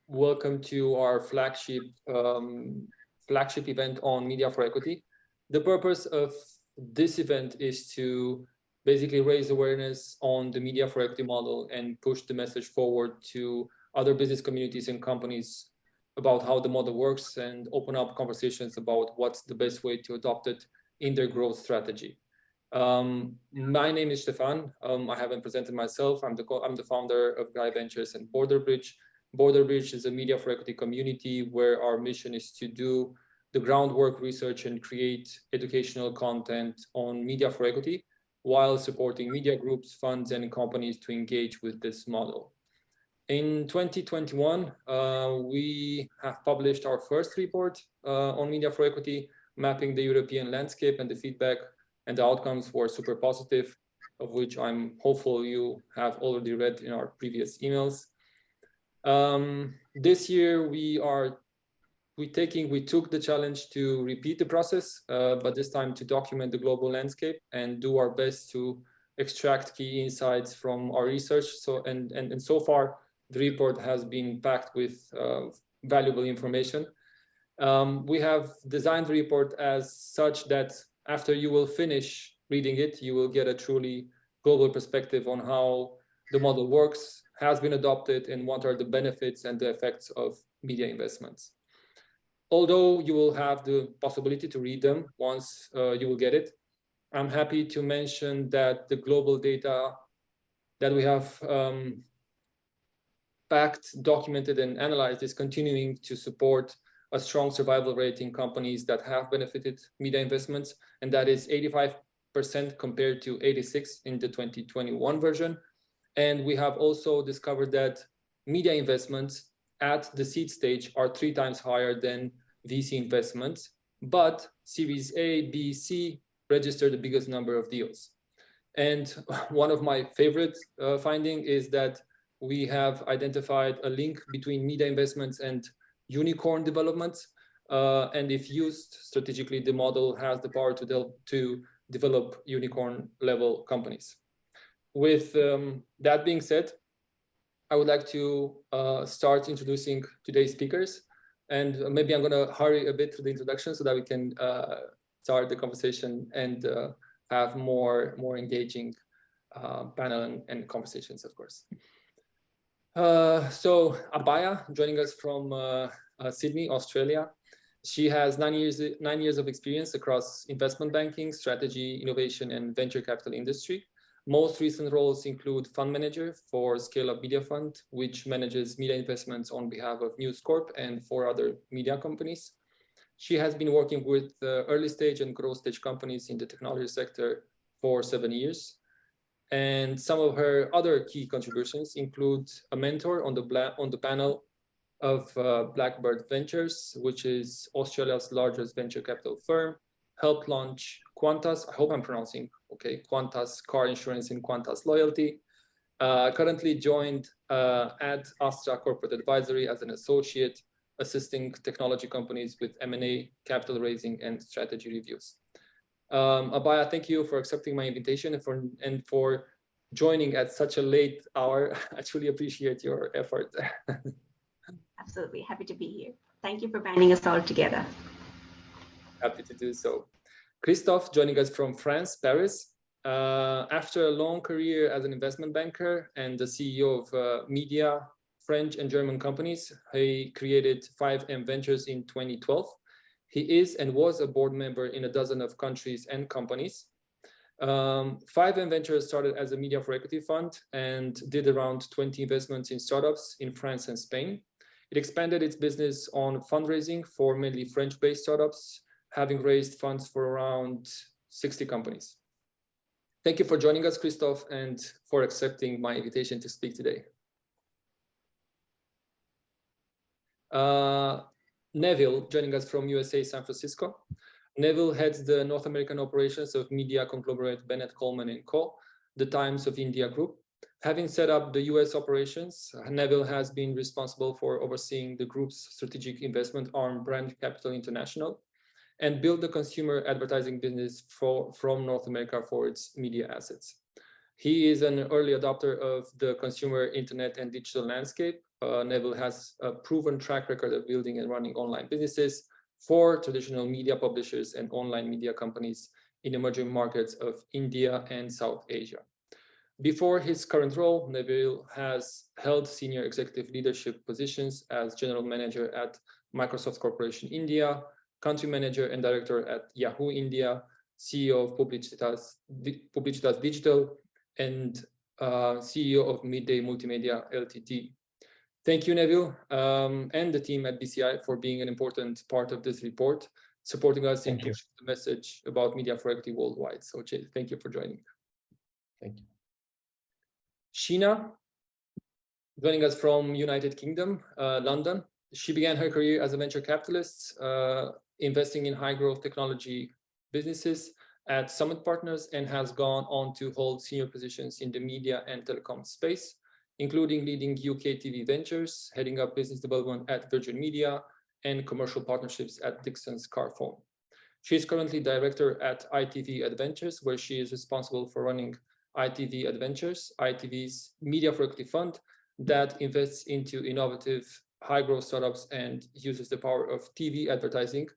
Welcome to our flagship event on Media for Equity. The purpose of this event is to basically raise awareness on the Media for Equity model and push the message forward to other business communities and companies about how the model works and open up conversations about what's the best way to adopt it in their growth strategy. My name is Stefan. I haven't presented myself. I'm the founder of Abhaya Ventures and Borderbridge. Borderbridge is a Media for Equity community where our mission is to do the groundwork research and create educational content on Media for Equity while supporting media groups, funds, and companies to engage with this model. In 2021, we have published our first report on Media for Equity, mapping the European landscape, and the feedback and the outcomes were super positive, of which I'm hopeful you have already read in our previous emails. This year we took the challenge to repeat the process, but this time to document the global landscape and do our best to extract key insights from our research. And so far, the report has been packed with valuable information. We have designed the report as such that after you will finish reading it, you will get a truly global perspective on how the model works, has been adopted, and what are the benefits and the effects of media investments. Although you will have the possibility to read them once you will get it, I'm happy to mention that the global data that we have packed, documented, and analyzed is continuing to support a strong survival rate in companies that have benefited media investments, and that is 85% compared to 86% in the 2021 version. And we have also discovered that media investments at the seed stage are 3 times higher than VC investments, but Series A, B, C register the biggest number of deals. And one of my favorite findings is that we have identified a link between media investments and unicorn developments. And if used strategically, the model has the power to develop unicorn level companies. With that being said, I would like to start introducing today's speakers. And maybe I'm going to hurry a bit through the introduction so that we can start the conversation and have more engaging panel and conversations, of course. So Abhaya, joining us from Sydney, Australia. She has 9 years of experience across investment banking, strategy, innovation, and venture capital industry. Most recent roles include fund manager for Scaleup Mediafund, which manages media investments on behalf of Newscorp and 4 other media companies. She has been working with early stage and growth stage companies in the technology sector for 7 years. And some of her other key contributions include a mentor on the panel of Blackbird Ventures, which is Australia's largest venture capital firm, helped launch Qantas, I hope I'm pronouncing okay, Qantas Car Insurance and Qantas Loyalty. Currently joined at Astra Corporate Advisory as an associate, assisting technology companies with M&A, capital raising, and strategy reviews. Abhaya, thank you for accepting my invitation and for joining at such a late hour. I truly appreciate your effort. Absolutely, happy to be here. Thank you for banding us all together. Happy to do so. Christophe, joining us from France, Paris. After a long career as an investment banker and the CEO of media, French and German companies, he created 5M Ventures in 2012. He is and was a board member in a dozen of countries and companies. 5M Ventures started as a Media for Equity fund and did around 20 investments in startups in France and Spain. It expanded its business on fundraising for mainly French-based startups, having raised funds for around 60 companies. Thank you for joining us, Christophe, and for accepting my invitation to speak today. Neville, joining us from USA, San Francisco. Neville heads the North American operations of media conglomerate Bennett Coleman & Co., the Times of India Group. Having set up the US operations, Neville has been responsible for overseeing the group's strategic investment arm, Brand Capital International, and build the consumer advertising business from North America for its media assets. He is an early adopter of the consumer internet and digital landscape, Neville has a proven track record of building and running online businesses for traditional media publishers and online media companies in emerging markets of India and South Asia. Before his current role, Neville has held senior executive leadership positions as general manager at Microsoft Corporation India, country manager and director at Yahoo India, CEO of Publicitas Digital, and CEO of Midday Multimedia Ltd. Thank you, Neville, and the team at BCI for being an important part of this report, supporting us in pushing the message about media for equity worldwide. So, thank you for joining. Thank you. Sheena, joining us from United Kingdom, London. She began her career as a venture capitalist, investing in high-growth technology businesses at Summit Partners, and has gone on to hold senior positions in the media and telecom space, including leading UK TV ventures, heading up business development at Virgin Media, and commercial partnerships at Dixon's Carphone. She is currently director at ITV Adventures, where she is responsible for running ITV Adventures, ITV's Media for Equity fund that invests into innovative, high-growth startups and uses the power of TV advertising,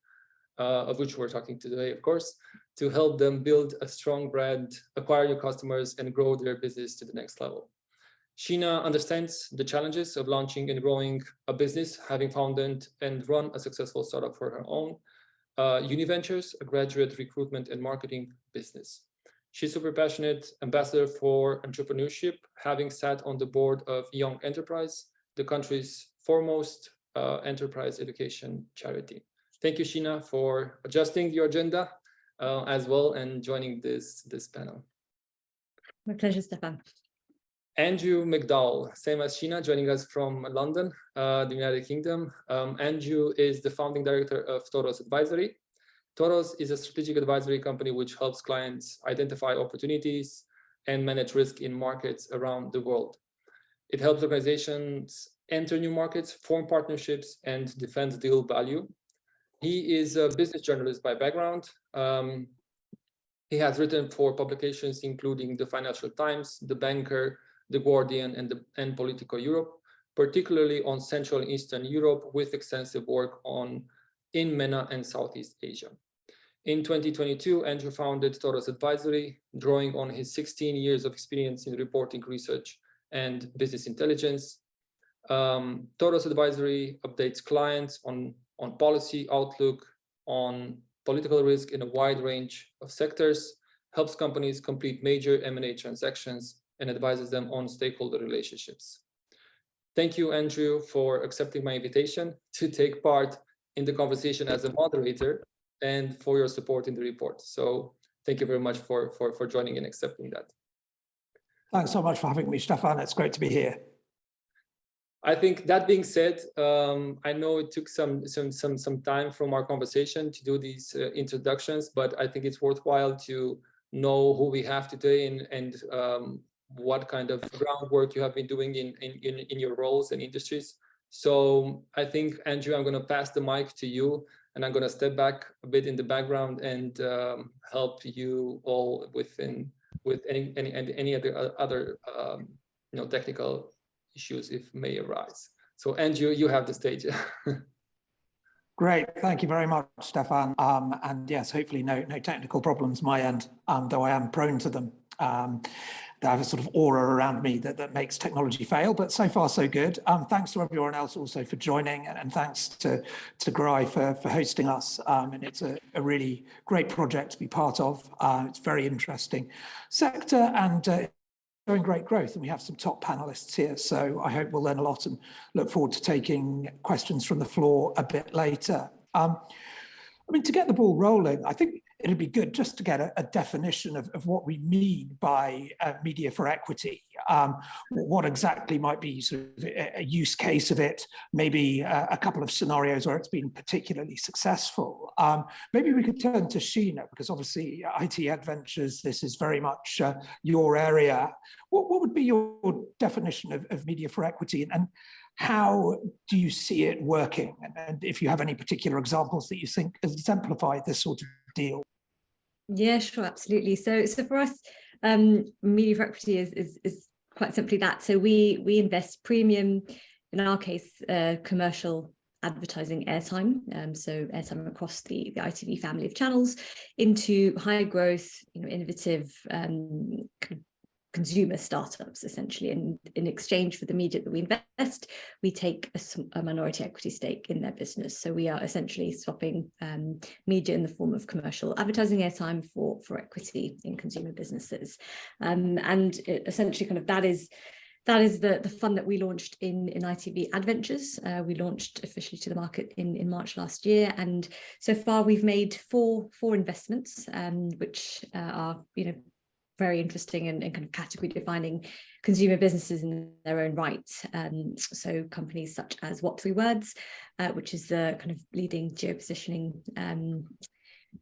of which we're talking today, of course, to help them build a strong brand, acquire new customers, and grow their business to the next level. Sheena understands the challenges of launching and growing a business, having founded and run a successful startup for her own, Univentures, a graduate recruitment and marketing business. She's a super passionate ambassador for entrepreneurship, having sat on the board of Young Enterprise, the country's foremost enterprise education charity. Thank you, Sheena, for adjusting your agenda as well and joining this panel. My pleasure, Stefan. Andrew MacDowall, same as Sheena, joining us from London, the United Kingdom. Andrew is the founding director of Toros Advisory. Toros is a strategic advisory company which helps clients identify opportunities and manage risk in markets around the world. It helps organizations enter new markets, form partnerships, and defend deal value. He is a business journalist by background. He has written for publications including the Financial Times, The Banker, The Guardian, and Politico Europe, particularly on Central and Eastern Europe, with extensive work in MENA and Southeast Asia. In 2022, Andrew founded Toros Advisory, drawing on his 16 years of experience in reporting, research, and business intelligence. Toros Advisory updates clients on policy outlook, on political risk in a wide range of sectors, helps companies complete major M&A transactions, and advises them on stakeholder relationships. Thank you, Andrew, for accepting my invitation to take part in the conversation as a moderator and for your support in the report. So thank you very much for joining and accepting that. Thanks so much for having me, Stefan. It's great to be here. I think that being said, I know it took some time from our conversation to do these introductions, but I think it's worthwhile to know who we have today and what kind of groundwork you have been doing in your roles and industries. So I think, Andrew, I'm going to pass the mic to you, and I'm going to step back a bit in the background and help you all with any other technical issues if may arise. So Andrew, you have the stage. Great, thank you very much, Stefan. And yes, hopefully no technical problems my end, though I am prone to them. I have a sort of aura around me that makes technology fail, but so far so good. Thanks to everyone else also for joining, and thanks to Gry for hosting us. And it's a really great project to be part of. It's very interesting sector and showing great growth, and we have some top panelists here, so I hope we'll learn a lot and look forward to taking questions from the floor a bit later. I mean, to get the ball rolling, I think it'd be good just to get a definition of what we mean by media for equity. What exactly might be sort of a use case of it, maybe a couple of scenarios where it's been particularly successful. Maybe we could turn to Sheena, because obviously IT Adventures, this is very much your area. What would be your definition of media for equity, and how do you see it working? And if you have any particular examples that you think exemplify this sort of deal. Yeah, sure, absolutely. So for us, media for equity is quite simply that. So we invest premium in our case, commercial advertising airtime, so airtime across the ITV family of channels into high growth, innovative consumer startups, essentially. And in exchange for the media that we invest, we take a minority equity stake in their business. So we are essentially swapping media in the form of commercial advertising airtime for equity in consumer businesses. And essentially kind of that is the fund that we launched in ITV Adventures. We launched officially to the market in March last year, and so far we've made four investments, which are very interesting and kind of category defining consumer businesses in their own right. So companies such as What Three Words, which is the kind of leading geopositioning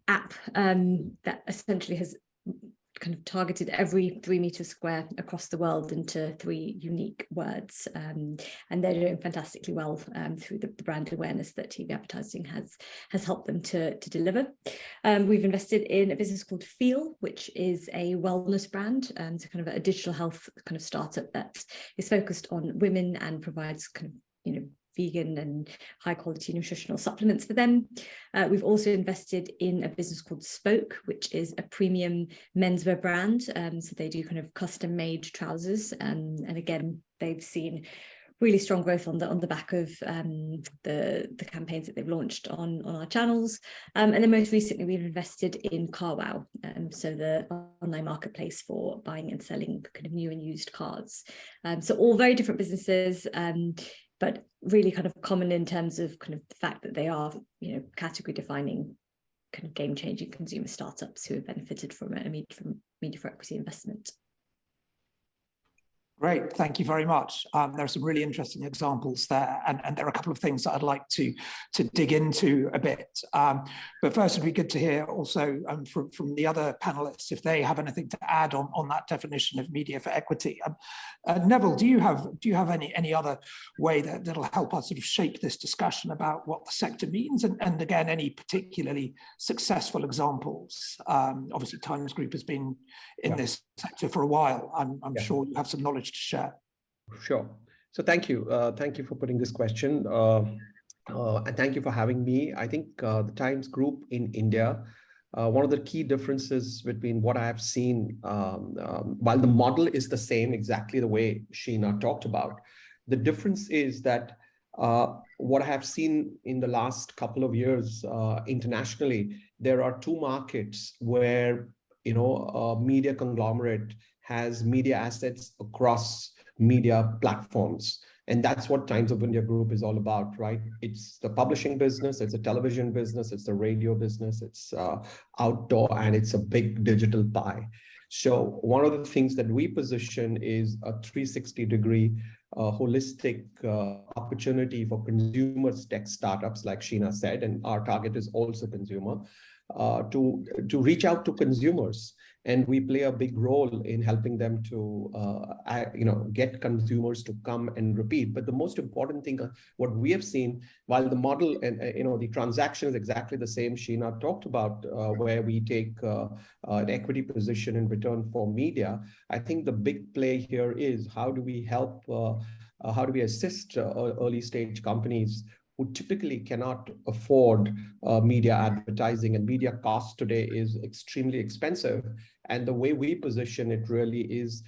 app that essentially has kind of targeted every 3 meters square across the world into 3 unique words, and they're doing fantastically well through the brand awareness that TV advertising has helped them to deliver. We've invested in a business called Feel, which is a wellness brand, so kind of a digital health kind of startup that is focused on women and provides kind of vegan and high quality nutritional supplements for them. We've also invested in a business called Spoke, which is a premium menswear brand. So they do kind of custom made trousers. And again, they've seen really strong growth on the back of the campaigns that they've launched on our channels. And then most recently, we've invested in CarWow, so the online marketplace for buying and selling kind of new and used cars. So all very different businesses, but really kind of common in terms of kind of the fact that they are, category defining, kind of game changing consumer startups who have benefited from media for equity investment. Great, thank you very much. There are some really interesting examples there, and there are a couple of things that I'd like to dig into a bit. But first, it'd be good to hear also from the other panelists if they have anything to add on that definition of media for equity. Neville, do you have any other way that'll help us sort of shape this discussion about what the sector means, and again, any particularly successful examples? Obviously, Times Group has been in this sector for a while. I'm sure you have some knowledge to share. Sure. So thank you. Thank you for putting this question. And thank you for having me. I think the Times Group in India, one of the key differences between what I have seen, while the model is the same, exactly the way Sheena talked about, the difference is that what I have seen in the last couple of years internationally, there are 2 markets where a media conglomerate has media assets across media platforms. And that's what Times of India Group is all about, right? It's the publishing business, it's a television business, it's the radio business, it's outdoor, and it's a big digital pie. So one of the things that we position is a 360-degree holistic opportunity for consumers, tech startups, like Sheena said, and our target is also consumer, to reach out to consumers. And we play a big role in helping them to, get consumers to come and repeat. But the most important thing, what we have seen, while the model and the transaction is exactly the same Sheena talked about, where we take an equity position in return for media, I think the big play here is how do we help, how do we assist early stage companies who typically cannot afford media advertising, and media cost today is extremely expensive. And the way we position it really is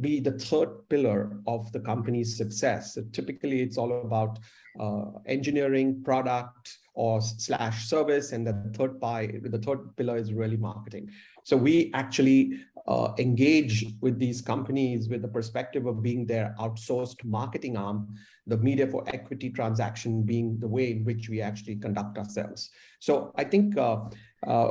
be the third pillar of the company's success. So typically, it's all about engineering, product, or / service, and the third pillar is really marketing. So we actually engage with these companies with the perspective of being their outsourced marketing arm, the media for equity transaction being the way in which we actually conduct ourselves. So I think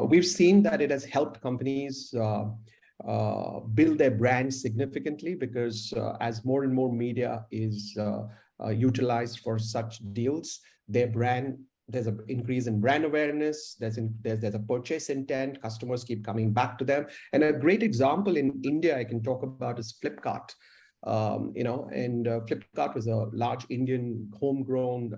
we've seen that it has helped companies build their brands significantly, because as more and more media is utilized for such deals, their brand, there's an increase in brand awareness, there's a purchase intent, customers keep coming back to them. And a great example in India I can talk about is Flipkart. Flipkart was a large Indian homegrown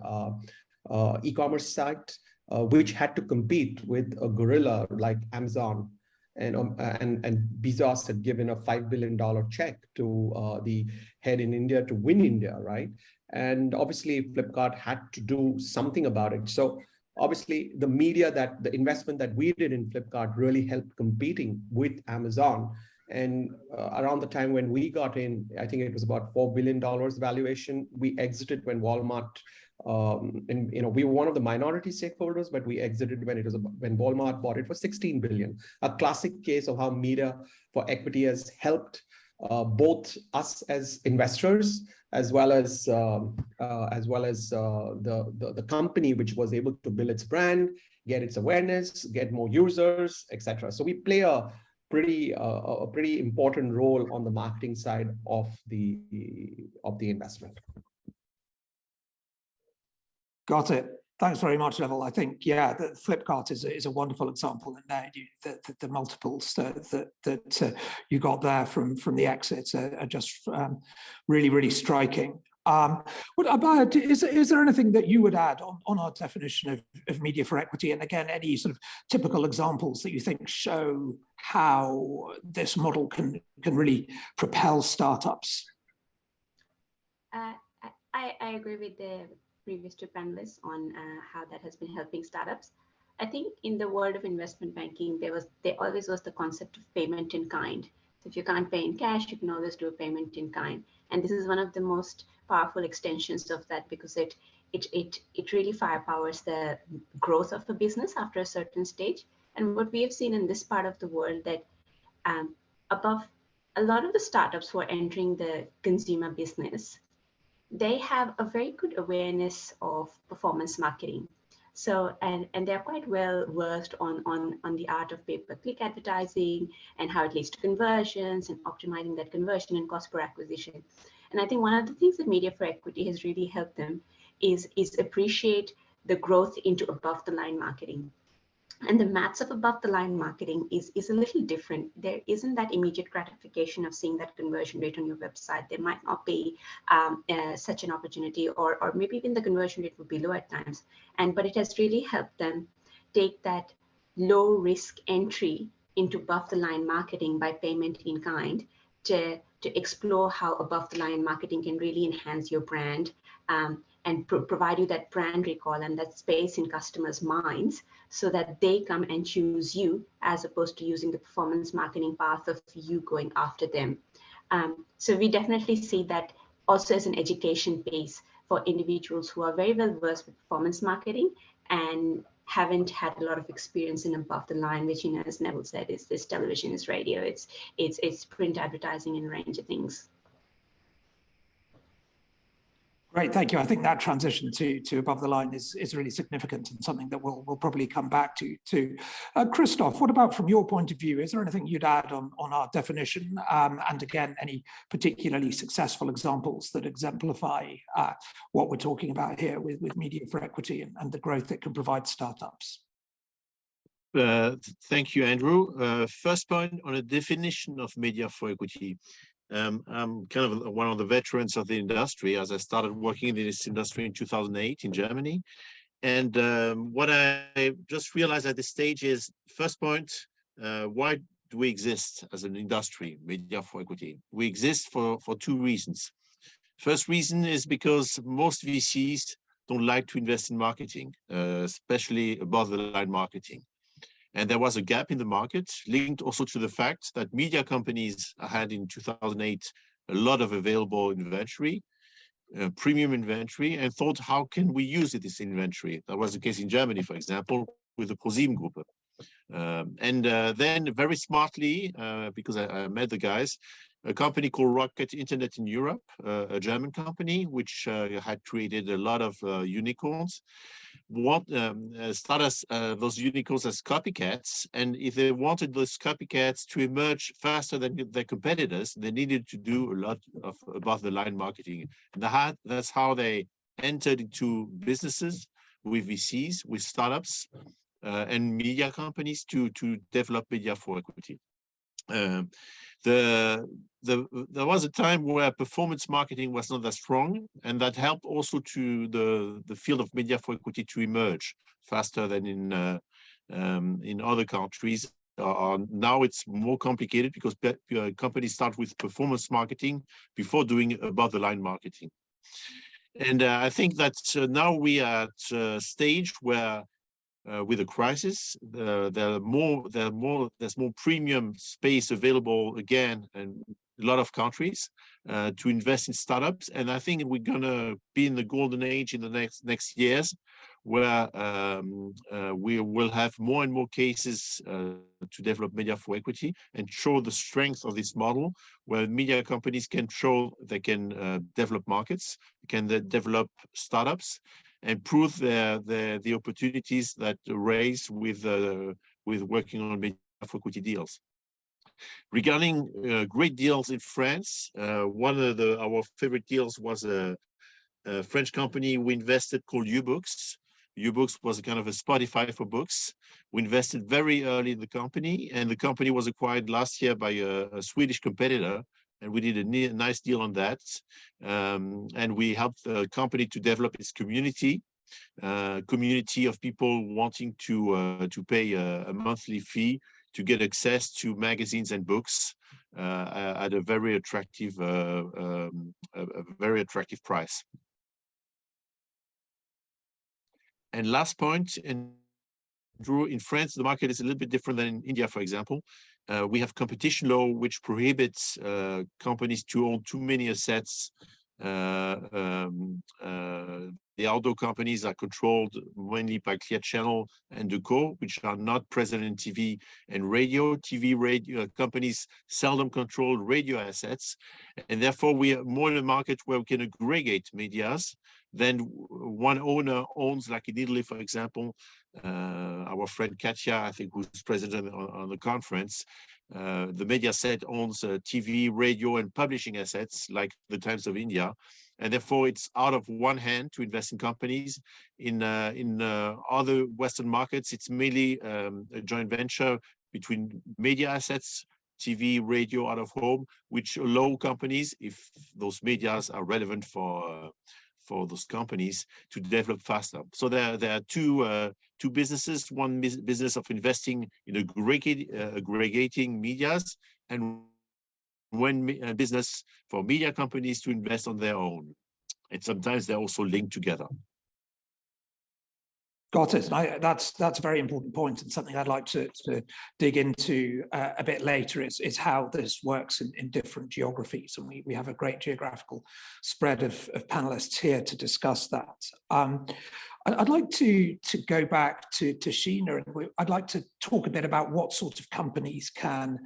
e-commerce site, which had to compete with a gorilla like Amazon. and Bezos had given a $5 billion check to the head in India to win India, right? And obviously Flipkart had to do something about it. So obviously the investment that we did in Flipkart really helped competing with Amazon. And around the time when we got in, I think it was about $4 billion valuation. We exited when Walmart, and we were one of the minority stakeholders, but we exited when Walmart bought it for 16 billion. A classic case of how media for equity has helped both us as investors as well as the company, which was able to build its brand, get its awareness, get more users, etc. So we play a pretty important role on the marketing side of the investment. Got it. Thanks very much, Neville. I think, yeah, the Flipkart is a wonderful example, and the multiples that you got there from the exits are just really, really striking. Abhaya, is there anything that you would add on our definition of media for equity? And again, any sort of typical examples that you think show how this model can really propel startups? I agree with the previous two panelists on how that has been helping startups. I think in the world of investment banking, there always was the concept of payment in kind. So if you can't pay in cash, you can always do a payment in kind. And this is one of the most powerful extensions of that, because it really firepowers the growth of a business after a certain stage. And what we have seen in this part of the world, that above a lot of the startups who are entering the consumer business, they have a very good awareness of performance marketing. So, and they're quite well versed on the art of pay-per-click advertising and how it leads to conversions and optimizing that conversion and cost per acquisition. And I think one of the things that Media for Equity has really helped them is appreciate the growth into above the line marketing. And the maths of above the line marketing is a little different. There isn't that immediate gratification of seeing that conversion rate on your website. There might not be such an opportunity, or maybe even the conversion rate would be low at times. But it has really helped them take that low risk entry into above the line marketing by payment in kind to explore how above the line marketing can really enhance your brand and provide you that brand recall and that space in customers' minds, so that they come and choose you, as opposed to using the performance marketing path of you going after them. So we definitely see that also as an education base for individuals who are very well versed with performance marketing and haven't had a lot of experience in above the line, which, as Neville said, is this television, is radio, it's print advertising and a range of things. Great, thank you. I think that transition to above the line is really significant and something that we'll probably come back to. Christophe, what about from your point of view? Is there anything you'd add on our definition? And again, any particularly successful examples that exemplify what we're talking about here with Media for Equity and the growth it can provide startups? Thank you, Andrew. First point on a definition of Media for Equity. I'm kind of one of the veterans of the industry, as I started working in this industry in 2008 in Germany. And what I just realized at this stage is, first point, why do we exist as an industry, Media for Equity? We exist for two reasons. First reason is because most VCs don't like to invest in marketing, especially above the line marketing. And there was a gap in the market, linked also to the fact that media companies had in 2008 a lot of available inventory, premium inventory, and thought, how can we use this inventory? That was the case in Germany, for example, with the ProSieben Group. Then very smartly, because I met the guys, a company called Rocket Internet in Europe, a German company, which had created a lot of unicorns, started those unicorns as copycats. And if they wanted those copycats to emerge faster than their competitors, they needed to do a lot of above the line marketing. And that's how they entered into businesses with VCs, with startups, and media companies to develop Media for Equity. There was a time where performance marketing was not that strong, and that helped also to the field of Media for Equity to emerge faster than in other countries, now it's more complicated because companies start with performance marketing before doing above the line marketing. And I think that now we are at a stage where with the crisis, there's more premium space available again in a lot of countries to invest in startups. And I think we're gonna be in the golden age in the next years, where we will have more and more cases to develop media for equity and show the strength of this model, where media companies can show they can develop markets, can develop startups, and prove the opportunities that raise with working on media for equity deals. Regarding great deals in France, one of our favorite deals was a French company we invested called U-Books. U-Books was a kind of a Spotify for books. We invested very early in the company, and the company was acquired last year by a Swedish competitor, and we did a nice deal on that. And we helped the company to develop its community of people wanting to pay a monthly fee to get access to magazines and books at a very attractive price. And last point, Drew, in France, the market is a little bit different than in India, for example. We have competition law, which prohibits companies to own too many assets. The outdoor companies are controlled mainly by Clear Channel and Deco, which are not present in TV and radio. Radio companies seldom control radio assets, and therefore we are more in a market where we can aggregate medias. Then one owner owns, like in Italy, for example, our friend Katya, I think, who's president on the conference. The media set owns TV, radio, and publishing assets like the Times of India, and therefore it's out of one hand to invest in companies. In other Western markets, it's mainly a joint venture between media assets, TV, radio, out of home, which allow companies, if those medias are relevant for those companies, to develop faster. So there are two businesses: one business of investing in aggregating medias, and one business for media companies to invest on their own. And sometimes they're also linked together. Got it. That's a very important point, and something I'd like to dig into a bit later is how this works in different geographies. And we have a great geographical spread of panelists here to discuss that. I'd like to go back to Sheena, and I'd like to talk a bit about what sort of companies can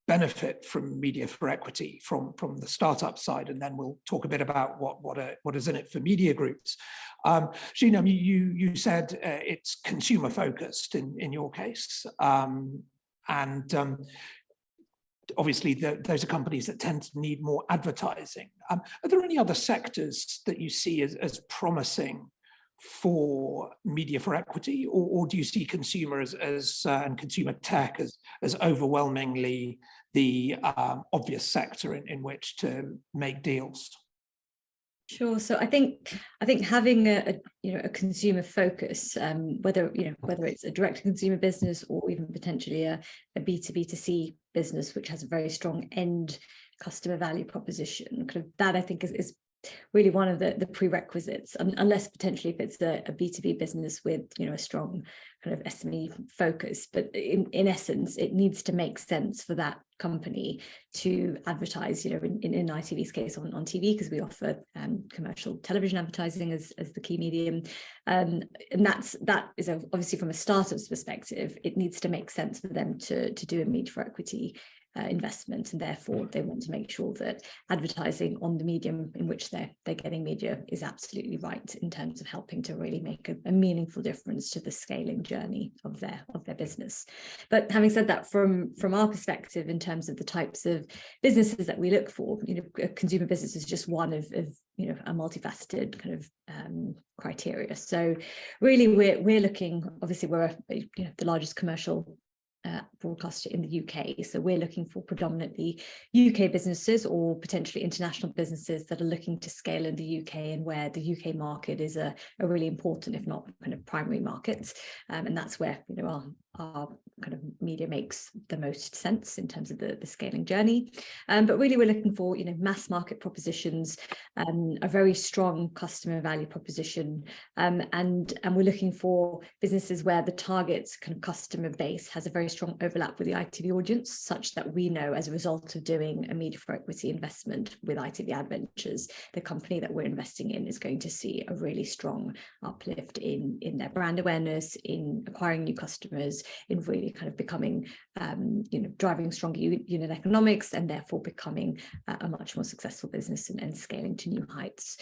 benefit from media for equity from the startup side, and then we'll talk a bit about what is in it for media groups. Sheena, you said it's consumer focused in your case, and obviously those are companies that tend to need more advertising. Are there any other sectors that you see as promising for media for equity, or do you see consumer and consumer tech as overwhelmingly the obvious sector in which to make deals? Sure. So I think having a consumer focus, whether it's a direct to consumer business or even potentially a B2B2C business, which has a very strong end customer value proposition, kind of that I think is really one of the prerequisites, unless potentially if it's a B2B business with a strong kind of SME focus. But in essence, it needs to make sense for that company to advertise, in ITV's case on TV, because we offer commercial television advertising as the key medium, and that is obviously from a startup's perspective, it needs to make sense for them to do a media for equity investment, and therefore they want to make sure that advertising on the medium in which they're getting media is absolutely right in terms of helping to really make a meaningful difference to the scaling journey of their business. But having said that, from our perspective, in terms of the types of businesses that we look for, a consumer business is just one of a multifaceted kind of criteria. So really we're looking, obviously we're the largest commercial broadcaster in the UK, so we're looking for predominantly UK businesses or potentially international businesses that are looking to scale in the UK, and where the UK market is a really important, if not kind of primary market, and that's where our kind of media makes the most sense in terms of the scaling journey. But really we're looking for, mass market propositions, a very strong customer value proposition, and we're looking for businesses where the target kind of customer base has a very strong overlap with the ITV audience, such that we know as a result of doing a media for equity investment with ITV Adventures, the company that we're investing in is going to see a really strong uplift in their brand awareness, in acquiring new customers, in really kind of becoming, driving stronger unit economics, and therefore becoming a much more successful business and scaling to new heights.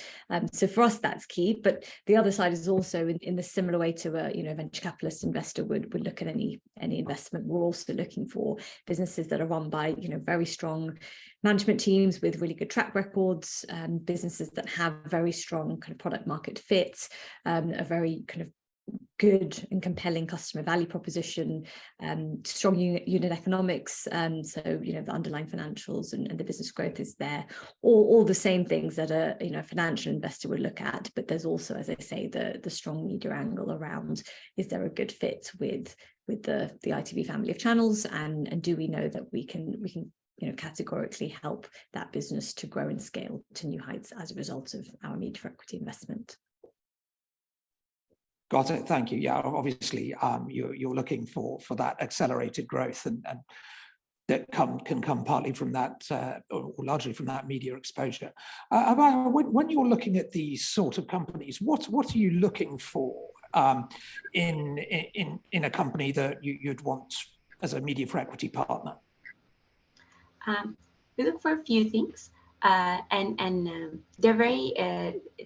So for us, that's key. But the other side is also in the similar way to a venture capitalist investor would look at any investment. We're also looking for businesses that are run by very strong management teams with really good track records, businesses that have very strong kind of product market fit, a very kind of good and compelling customer value proposition, strong unit economics, so the underlying financials and the business growth is there, all the same things that a financial investor would look at. But there's also, as I say, the strong media angle around, is there a good fit with the ITV family of channels, and do we know that we can categorically help that business to grow and scale to new heights as a result of our media for equity investment. Got it. Thank you. Yeah, obviously, you're looking for that accelerated growth, and that can come partly from that, or largely from that media exposure. Abhaya, when you're looking at these sort of companies, what are you looking for in a company that you'd want as a media for equity partner? We look for a few things. They're very,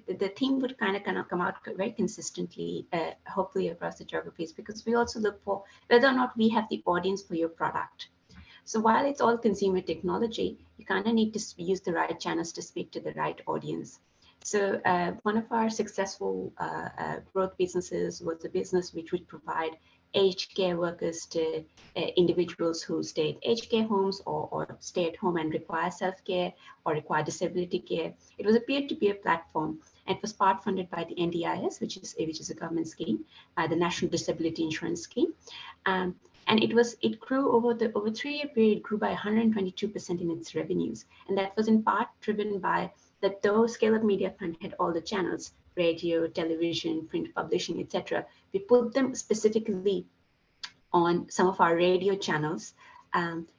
the theme would kind of come out very consistently, hopefully across the geographies, because we also look for whether or not we have the audience for your product. So while it's all consumer technology, you kind of need to use the right channels to speak to the right audience. So one of our successful growth businesses was a business which would provide aged care workers to individuals who stay at aged care homes or stay at home and require self-care or require disability care. It was a peer-to-peer platform, and it was part funded by the NDIS, which is a government scheme, the National Disability Insurance Scheme. And it grew over 3-year period, grew by 122% in its revenues. And that was in part driven by that though Scaleup Mediafund had all the channels, radio, television, print publishing, etc., we put them specifically on some of our radio channels,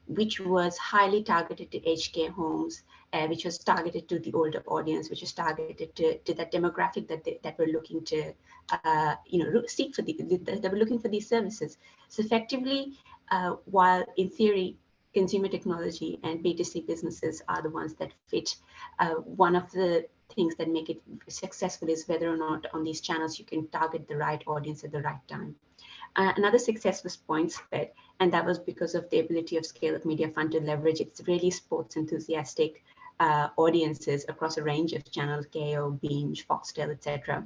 which was highly targeted to aged care homes, which was targeted to the older audience, which was targeted to that demographic that were looking to, seek for that were looking for these services. So effectively, while in theory, consumer technology and B2C businesses are the ones that fit, one of the things that make it successful is whether or not on these channels you can target the right audience at the right time. Another success was PointsBet, and that was because of the ability of Scaleup Mediafund to leverage its really sports enthusiastic audiences across a range of channels, KO, Binge, Foxtel, etc.,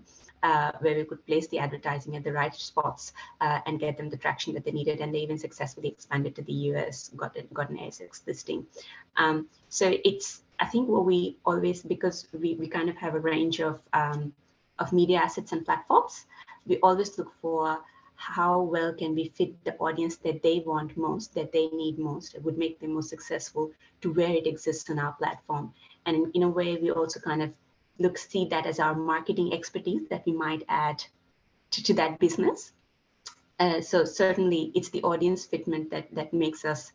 where we could place the advertising at the right spots and get them the traction that they needed. And they even successfully expanded to the US, got an ASX listing. So it's, I think what we always, because we kind of have a range of media assets and platforms, we always look for how well can we fit the audience that they want most, that they need most, it would make them most successful to where it exists on our platform. And in a way, we also kind of see that as our marketing expertise that we might add to that business. So certainly it's the audience fitment that makes us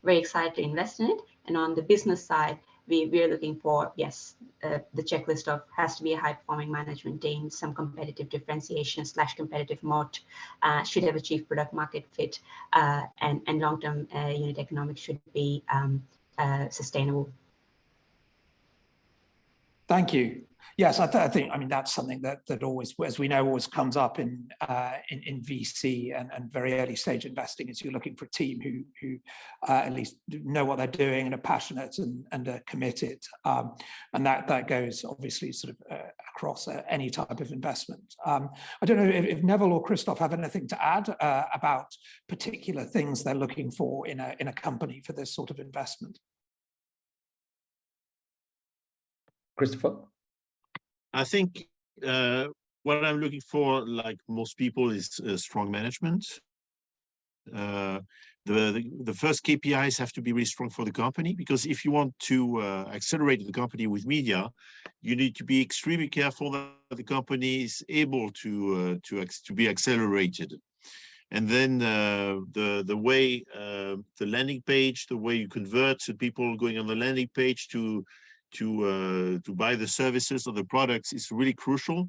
very excited to invest in it. And on the business side, we're looking for, yes, the checklist of has to be a high-performing management team, some competitive differentiation / competitive moat, should have achieved product market fit, and long-term unit economics should be sustainable. Thank you. Yes, I think, I mean, that's something that always, as we know, always comes up in VC and very early stage investing, is you're looking for a team who at least know what they're doing and are passionate and are committed. And that goes obviously sort of across any type of investment. I don't know if Neville or Christophe have anything to add about particular things they're looking for in a company for this sort of investment. Christopher? I think what I'm looking for, like most people, is strong management. The first KPIs have to be really strong for the company, because if you want to accelerate the company with media, you need to be extremely careful that the company is able to be accelerated. And then the way the landing page, the way you convert the people going on the landing page to buy the services or the products is really crucial.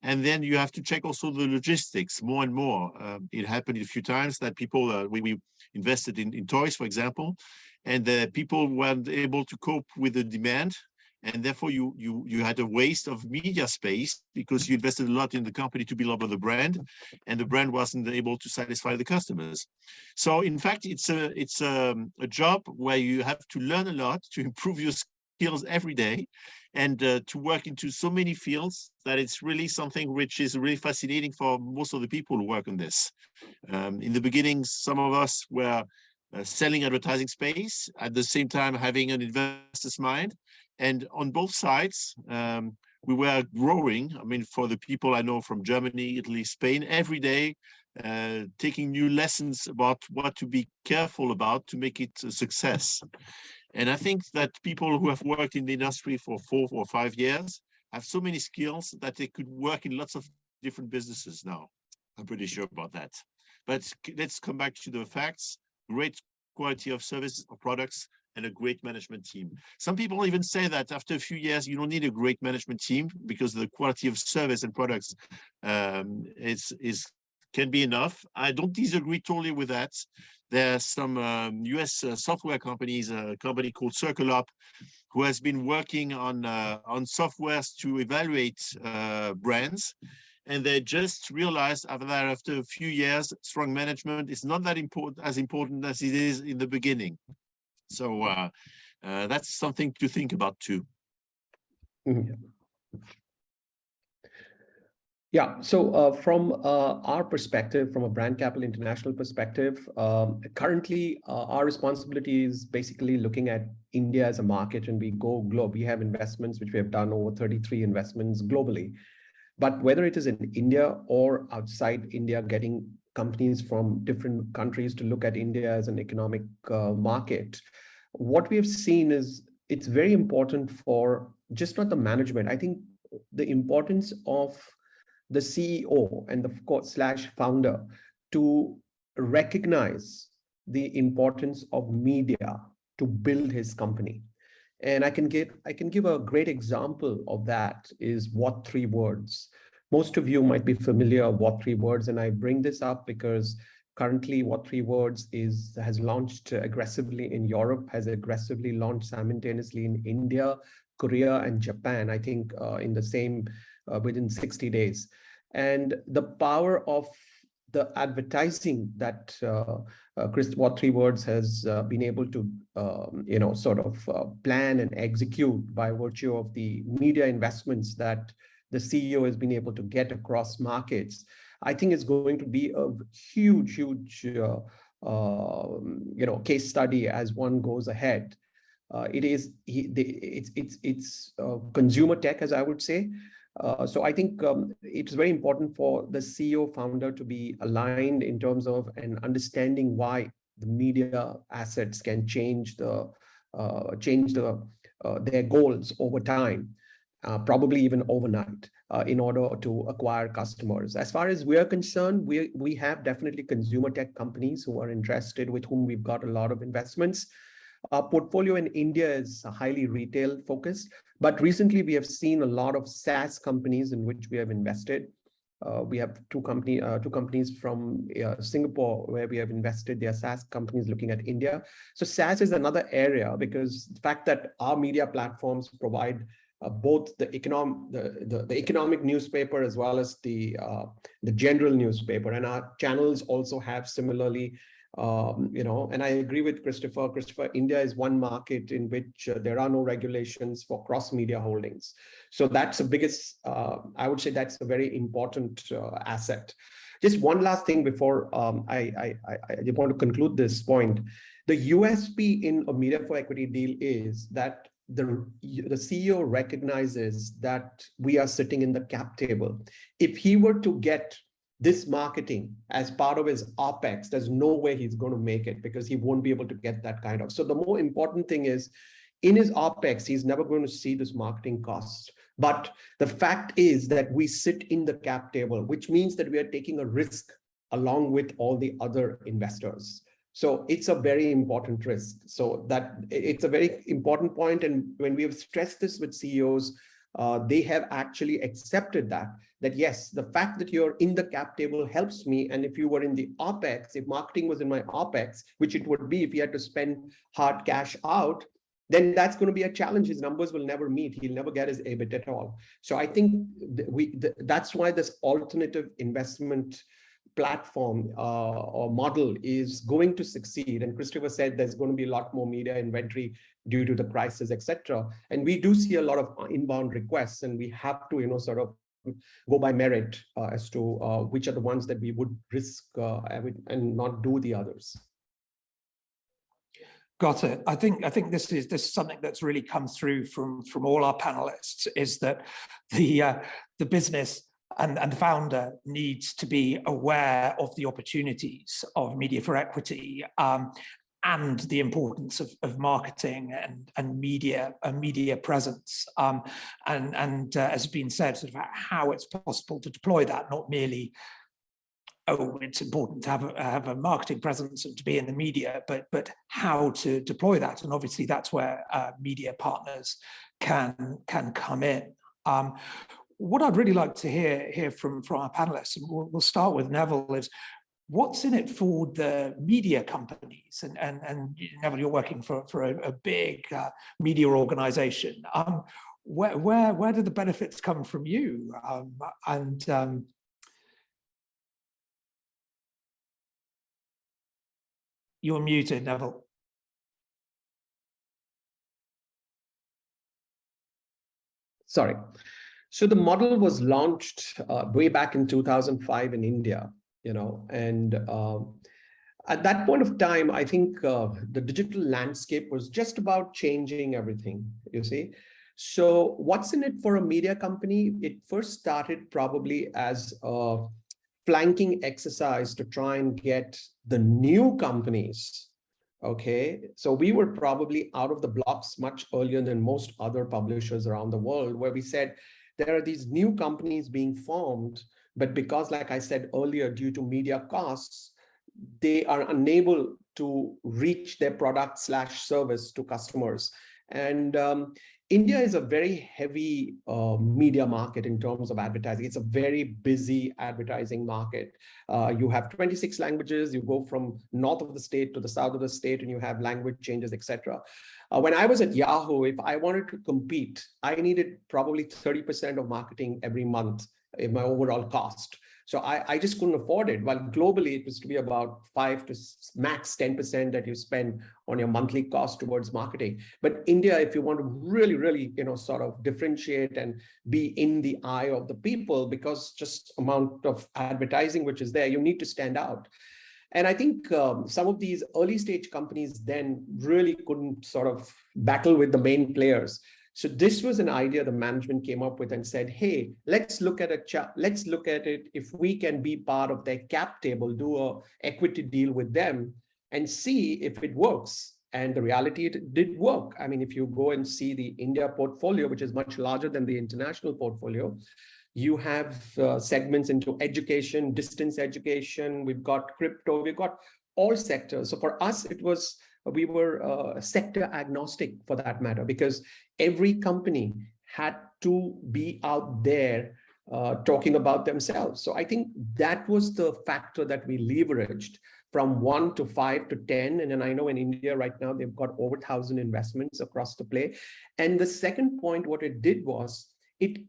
And then you have to check also the logistics more and more. It happened a few times that people, we invested in toys, for example, and people weren't able to cope with the demand. And therefore you had a waste of media space because you invested a lot in the company to build up the brand, and the brand wasn't able to satisfy the customers. So in fact, it's a job where you have to learn a lot to improve your skills every day, and to work into so many fields that it's really something which is really fascinating for most of the people who work on this. In the beginning, some of us were selling advertising space, at the same time having an investor's mind. And on both sides, we were growing. I mean, for the people I know from Germany, Italy, Spain, every day, taking new lessons about what to be careful about to make it a success. And I think that people who have worked in the industry for 4 or 5 years have so many skills that they could work in lots of different businesses now. I'm pretty sure about that. But let's come back to the facts. Great quality of service or products, and a great management team. Some people even say that after a few years, you don't need a great management team because the quality of service and products can be enough. I don't disagree totally with that. There's some US software companies, a company called Scaleup, who has been working on softwares to evaluate brands. And they just realized after a few years, strong management is not that important as it is in the beginning. So that's something to think about too. Mm-hmm. Yeah, so from our perspective, from a Brand Capital International perspective, currently our responsibility is basically looking at India as a market, and we go global. We have investments, which we have done over 33 investments globally. But whether it is in India or outside India, getting companies from different countries to look at India as an economic market, what we have seen is it's very important for just not the management. I think the importance of the CEO and the /founder to recognize the importance of media to build his company. And I can give a great example of that is What 3 Words. Most of you might be familiar with What 3 Words, and I bring this up because currently What 3 Words has launched aggressively in Europe, has aggressively launched simultaneously in India, Korea, and Japan, I think in the same within 60 days. And the power of the advertising that What 3 Words has been able to sort of plan and execute by virtue of the media investments that the CEO has been able to get across markets, I think is going to be a huge case study as one goes ahead. It's consumer tech, as I would say. So I think it's very important for the CEO founder to be aligned in terms of and understanding why the media assets can change their goals over time, probably even overnight, in order to acquire customers. As far as we are concerned, we have definitely consumer tech companies who are interested, with whom we've got a lot of investments. Our portfolio in India is highly retail focused, but recently we have seen a lot of SaaS companies in which we have invested. We have two companies from Singapore where we have invested. They are SaaS companies looking at India. So SaaS is another area because the fact that our media platforms provide both the economic newspaper as well as the general newspaper, and our channels also have similarly. And I agree with Christopher. India is one market in which there are no regulations for cross-media holdings. So that's the biggest, I would say that's a very important asset. Just one last thing before I want to conclude this point. The USP in a media for equity deal is that the CEO recognizes that we are sitting in the cap table. If he were to get this marketing as part of his OPEX, there's no way he's going to make it because he won't be able to get that kind of. So the more important thing is in his OPEX, he's never going to see this marketing cost. But the fact is that we sit in the cap table, which means that we are taking a risk along with all the other investors. So it's a very important risk. So that it's a very important point. And when we have stressed this with CEOs, they have actually accepted that yes, the fact that you're in the cap table helps me. And if you were in the OPEX, if marketing was in my OPEX, which it would be if he had to spend hard cash out, then that's going to be a challenge. His numbers will never meet. He'll never get his EBIT at all. So I think that's why this alternative investment platform or model is going to succeed. And Christopher said there's going to be a lot more media inventory due to the crisis, etc. And we do see a lot of inbound requests, and we have to, sort of go by merit as to which are the ones that we would risk and not do the others. Got it. I think this is something that's really come through from all our panelists, is that the business and the founder needs to be aware of the opportunities of media for equity and the importance of marketing and media presence. And as has been said, sort of how it's possible to deploy that, not merely, oh, it's important to have a marketing presence and to be in the media, but how to deploy that. And obviously that's where media partners can come in. What I'd really like to hear from our panelists, and we'll start with Neville, is what's in it for the media companies? And Neville, you're working for a big media organization. Where do the benefits come from you? You're muted, Neville. Sorry. So the model was launched way back in 2005 in India, and at that point of time, I think the digital landscape was just about changing everything, you see. So what's in it for a media company? It first started probably as a flanking exercise to try and get the new companies. Okay, so we were probably out of the blocks much earlier than most other publishers around the world, where we said there are these new companies being formed, but because, like I said earlier, due to media costs, they are unable to reach their product / service to customers. And India is a very heavy media market in terms of advertising. It's a very busy advertising market. You have 26 languages. You go from north of the state to the south of the state, and you have language changes, etc. When I was at Yahoo, if I wanted to compete, I needed probably 30% of marketing every month in my overall cost. So I just couldn't afford it. While globally, it was to be about 5 to max 10% that you spend on your monthly cost towards marketing. But India, if you want to really, really, sort of differentiate and be in the eye of the people, because just amount of advertising which is there, you need to stand out. And I think some of these early stage companies then really couldn't sort of battle with the main players. So this was an idea the management came up with and said, hey, let's look at it if we can be part of their cap table, do a equity deal with them and see if it works. And the reality, it did work. I mean, if you go and see the India portfolio, which is much larger than the international portfolio, you have segments into education, distance education, we've got crypto, we've got all sectors. So for us, we were sector agnostic for that matter, because every company had to be out there talking about themselves. So I think that was the factor that we leveraged from 1 to 5 to 10. And then I know in India right now, they've got over 1,000 investments across the play. And the second point, what it did was it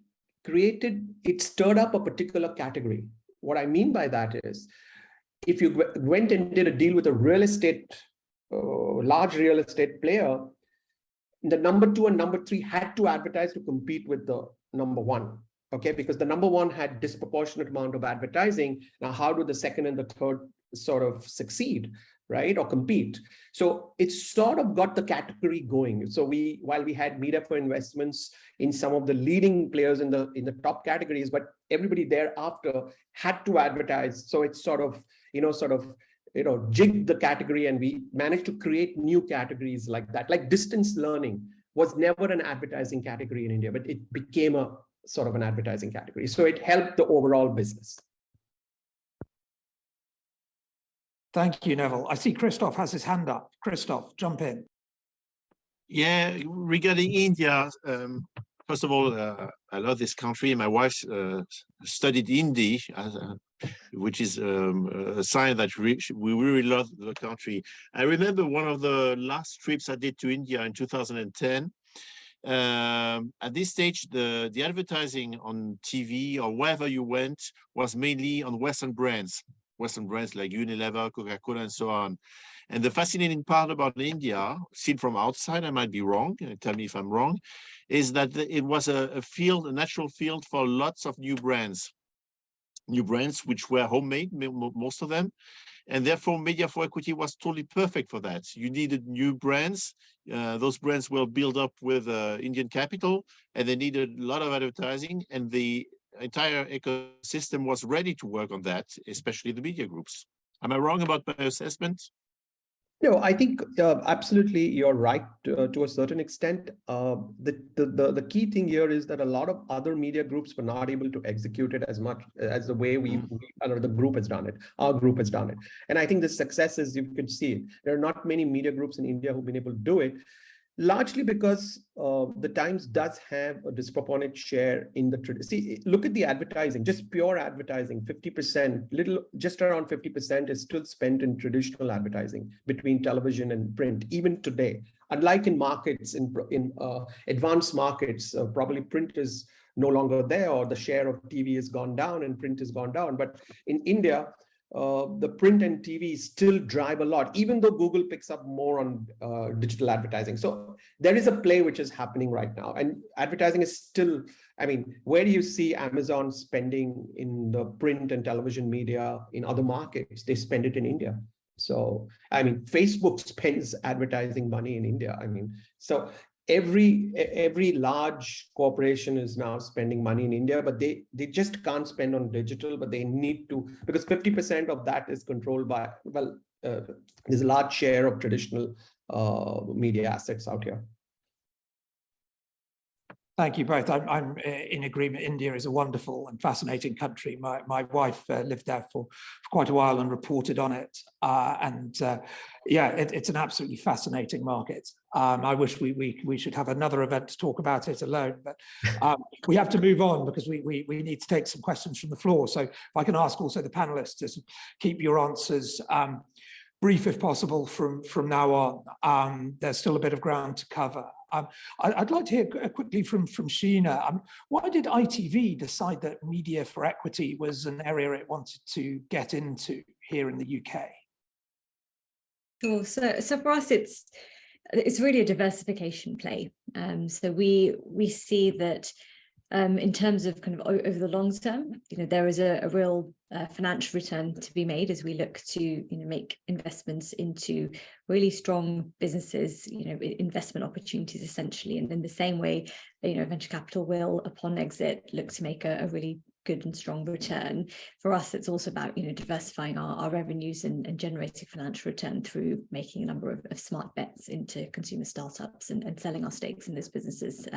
stirred up a particular category. What I mean by that is, if you went and did a deal with a large real estate player, the number 2 and number 3 had to advertise to compete with the number 1. Okay, because the number 1 had disproportionate amount of advertising. Now, how do the second and the third sort of succeed? right, or compete. So it's sort of got the category going. So while we had media for investments in some of the leading players in the top categories, but everybody thereafter had to advertise. So it's sort of jigged the category, and we managed to create new categories like that. Like distance learning was never an advertising category in India, but it became a sort of an advertising category. So it helped the overall business. Thank you, Neville. I see Christophe has his hand up. Christophe, jump in. Yeah, regarding India, first of all, I love this country. My wife studied Hindi, which is a sign that we really love the country. I remember one of the last trips I did to India in 2010. At this stage, the advertising on TV or wherever you went was mainly on Western brands like Unilever, Coca-Cola, and so on. And the fascinating part about India, seen from outside, I might be wrong, tell me if I'm wrong, is that it was a natural field for lots of new brands which were homemade, most of them. And therefore, Media for Equity was totally perfect for that. You needed new brands. Those brands were built up with Indian capital, and they needed a lot of advertising, and the entire ecosystem was ready to work on that, especially the media groups. Am I wrong about my assessment? No, I think absolutely you're right to a certain extent. The key thing here is that a lot of other media groups were not able to execute it as much as the way the group has done it. Our group has done it. And I think the success is, you can see it. There are not many media groups in India who've been able to do it, largely because the Times does have a disproportionate share in the, see, look at the advertising, just pure advertising, 50%, just around 50% is still spent in traditional advertising between television and print, even today. Unlike in markets, in advanced markets, probably print is no longer there, or the share of TV has gone down and print has gone down. But in India, the print and TV still drive a lot, even though Google picks up more on digital advertising. So there is a play which is happening right now, and advertising is still, I mean, where do you see Amazon spending in the print and television media in other markets? They spend it in India. So, I mean, Facebook spends advertising money in India. I mean, so every large corporation is now spending money in India, but they just can't spend on digital, but they need to, because 50% of that is controlled by, well, there's a large share of traditional media assets out here. Thank you both. I'm in agreement. India is a wonderful and fascinating country. My wife lived there for quite a while and reported on it. Yeah, it's an absolutely fascinating market. I wish we should have another event to talk about it alone, but we have to move on because we need to take some questions from the floor. So if I can ask also the panelists to keep your answers brief if possible from now on. There's still a bit of ground to cover. I'd like to hear quickly from Sheena. Why did ITV decide that media for equity was an area it wanted to get into here in the UK? Sure. So for us, it's really a diversification play. So we see that in terms of kind of over the long term, there is a real financial return to be made as we look to make investments into really strong businesses, investment opportunities essentially, and in the same way, venture capital will, upon exit, look to make a really good and strong return. For us, it's also about diversifying our revenues and generating financial return through making a number of smart bets into consumer startups and selling our stakes in those businesses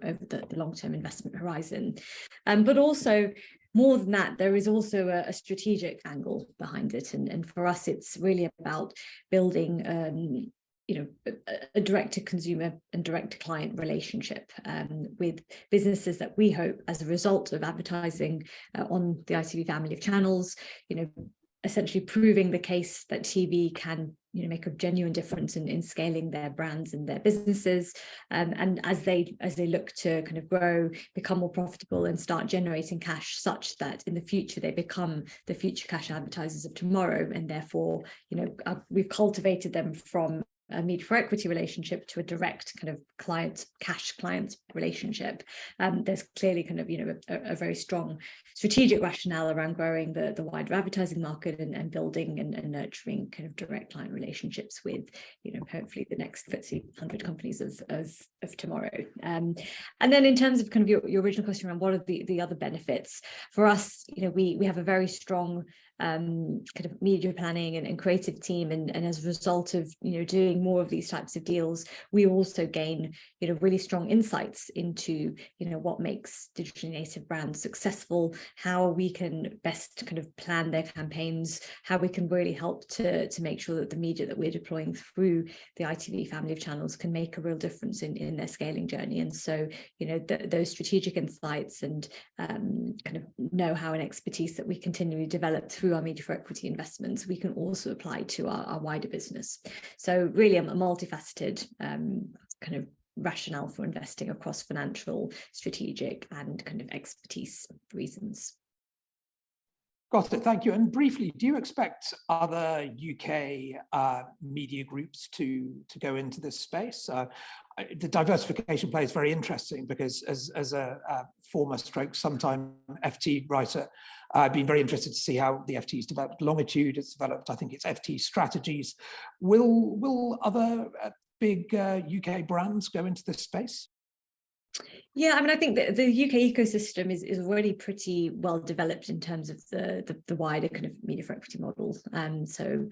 over the long-term investment horizon. But also, more than that, there is also a strategic angle behind it. And for us, it's really about building a direct-to-consumer and direct-to-client relationship with businesses that we hope, as a result of advertising on the ITV family of channels, essentially proving the case that TV can make a genuine difference in scaling their brands and their businesses, and as they look to kind of grow, become more profitable and start generating cash, such that in the future they become the future cash advertisers of tomorrow. And therefore we've cultivated them from a media for equity relationship to a direct kind of cash client relationship. There's clearly kind of, a very strong strategic rationale around growing the wider advertising market and building and nurturing kind of direct client relationships with, hopefully the next FTSE 100 companies of tomorrow. And then in terms of kind of your original question around what are the other benefits for us, we have a very strong kind of media planning and creative team, and as a result of doing more of these types of deals, we also gain really strong insights into what makes digitally native brands successful, how we can best kind of plan their campaigns, how we can really help to make sure that the media that we're deploying through the ITV family of channels can make a real difference in their scaling journey. And so those strategic insights and kind of know-how and expertise that we continually develop through our media for equity investments, we can also apply to our wider business. So really a multifaceted kind of rationale for investing across financial, strategic and kind of expertise reasons. Got it, thank you. And briefly, do you expect other UK media groups to go into this space? The diversification play is very interesting because as a former stroke sometime FT writer, I've been very interested to see how the FT's developed. Longitude has developed, I think it's FT strategies. Will other big UK brands go into this space? Yeah, I mean, I think that the UK ecosystem is already pretty well developed in terms of the wider kind of media for equity model. So,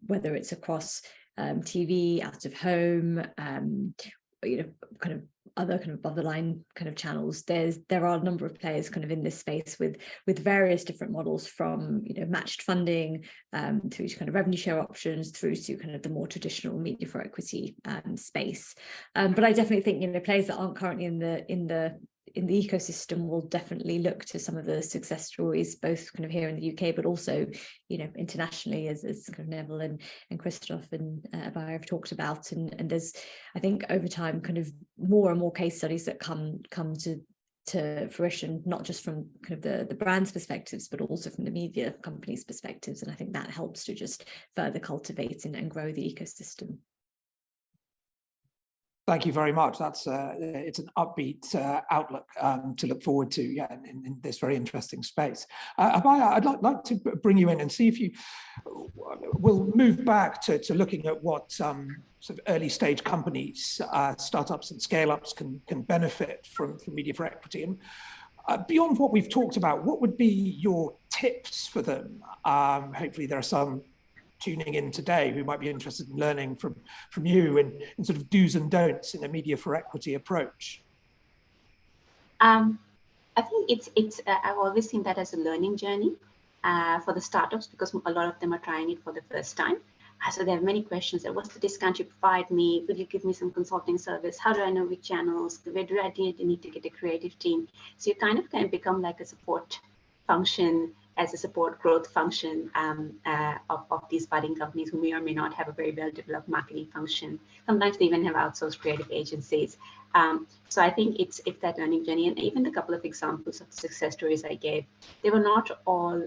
whether it's across TV, out of home, kind of other kind of above the line kind of channels, there are a number of players kind of in this space with various different models, from matched funding through to kind of revenue share options, through to kind of the more traditional media for equity space. But I definitely think players that aren't currently in the ecosystem will definitely look to some of the success stories, both kind of here in the UK, but also, internationally, as kind of Neville and Christophe and Abhaya have talked about. And there's, I think, over time, kind of more and more case studies that come to fruition, not just from kind of the brand's perspectives, but also from the media companies' perspectives. And I think that helps to just further cultivate and grow the ecosystem. Thank you very much. It's an upbeat outlook to look forward to, in this very interesting space. Abhaya, I'd like to bring you in and see if you will move back to looking at what sort of early stage companies, startups and scale-ups can benefit from media for equity. And beyond what we've talked about, what would be your tips for them? Hopefully there are some tuning in today who might be interested in learning from you and sort of do's and don'ts in a media for equity approach. I think I've always seen that as a learning journey for the startups, because a lot of them are trying it for the first time. So they have many questions. What's the discount you provide me? Will you give me some consulting service? How do I know which channels? Where do I need to get a creative team? So you kind of become like a support function, as a support growth function of these budding companies who may or may not have a very well-developed marketing function. Sometimes they even have outsourced creative agencies. So I think it's that learning journey. And even the couple of examples of success stories I gave, they were not all,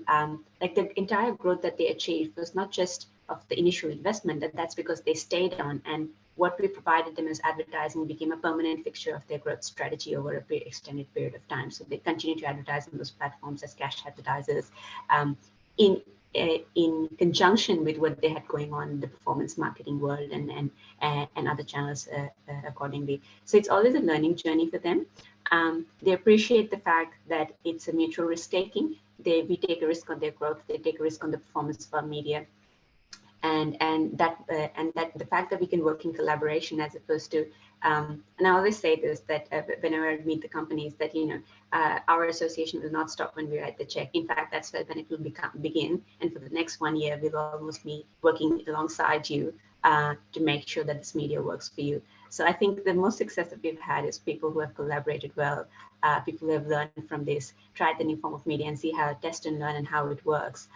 like the entire growth that they achieved was not just of the initial investment, that's because they stayed on, and what we provided them as advertising became a permanent fixture of their growth strategy over a extended period of time. So they continue to advertise on those platforms as cash advertisers in conjunction with what they had going on in the performance marketing world and other channels accordingly. So it's always a learning journey for them. They appreciate the fact that it's a mutual risk taking. We take a risk on their growth, they take a risk on the performance of our media. And that the fact that we can work in collaboration as opposed to, and I always say this, that whenever I meet the companies, that our association will not stop when we write the check. In fact, that's when it will begin. And for the next 1 year, we'll almost be working alongside you to make sure that this media works for you. So I think the most success that we've had is people who have collaborated well, people who have learned from this, tried the new form of media and see how test and learn and how it works.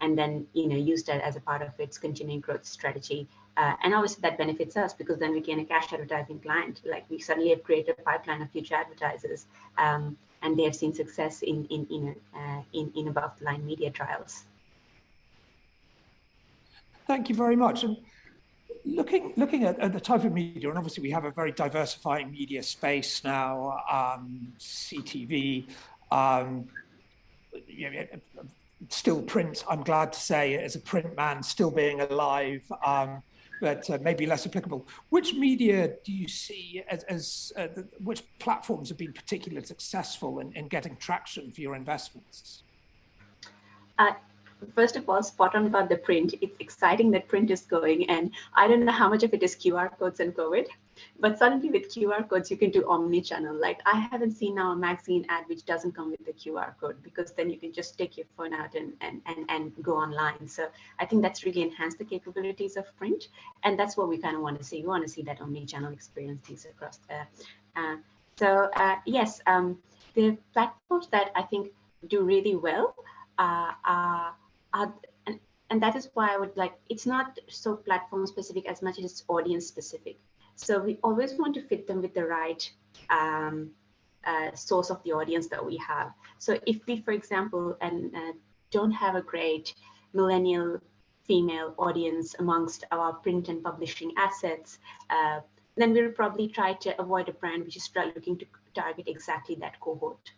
And then use that as a part of its continuing growth strategy. And obviously that benefits us, because then we gain a cash advertising client. Like, we suddenly have created a pipeline of future advertisers, and they have seen success in above the line media trials. Thank you very much. And Looking at the type of media, and obviously we have a very diversifying media space now, CTV, you know, still print, I'm glad to say, as a print man, still being alive, but maybe less applicable. Which media do you see which platforms have been particularly successful in getting traction for your investments? First of all, spot on about the print. It's exciting that print is going, and I don't know how much of it is QR codes and COVID, but suddenly with QR codes, you can do omni-channel. Like, I haven't seen now a magazine ad which doesn't come with the QR code, because then you can just take your phone out and go online. So I think that's really enhanced the capabilities of print, and that's what we kind of want to see. We want to see that omni-channel experience piece across there. Yes, the platforms that I think do really well and that is why I would like, it's not so platform specific as much as it's audience specific. So we always want to fit them with the right source of the audience that we have. So if we, for example, don't have a great millennial female audience amongst our print and publishing assets, then we'll probably try to avoid a brand which is looking to target exactly that cohort.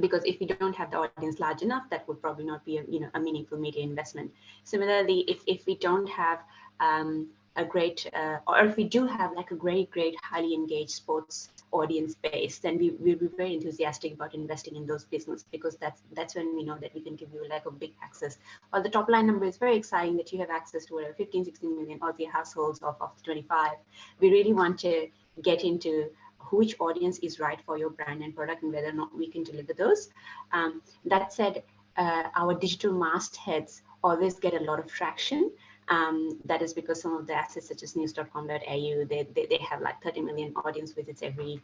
Because if we don't have the audience large enough, that would probably not be a meaningful media investment. Similarly, if we don't have a great, or if we do have like a great, highly engaged sports audience base, then we'll be very enthusiastic about investing in those businesses, because that's when we know that we can give you like a big access. While the top line number is very exciting that you have access to whatever 15, 16 million Aussie households of the 25, we really want to get into which audience is right for your brand and product and whether or not we can deliver those. That said, our digital mastheads always get a lot of traction. That is because some of the assets such as news.com.au, they have like 30 million audience visits every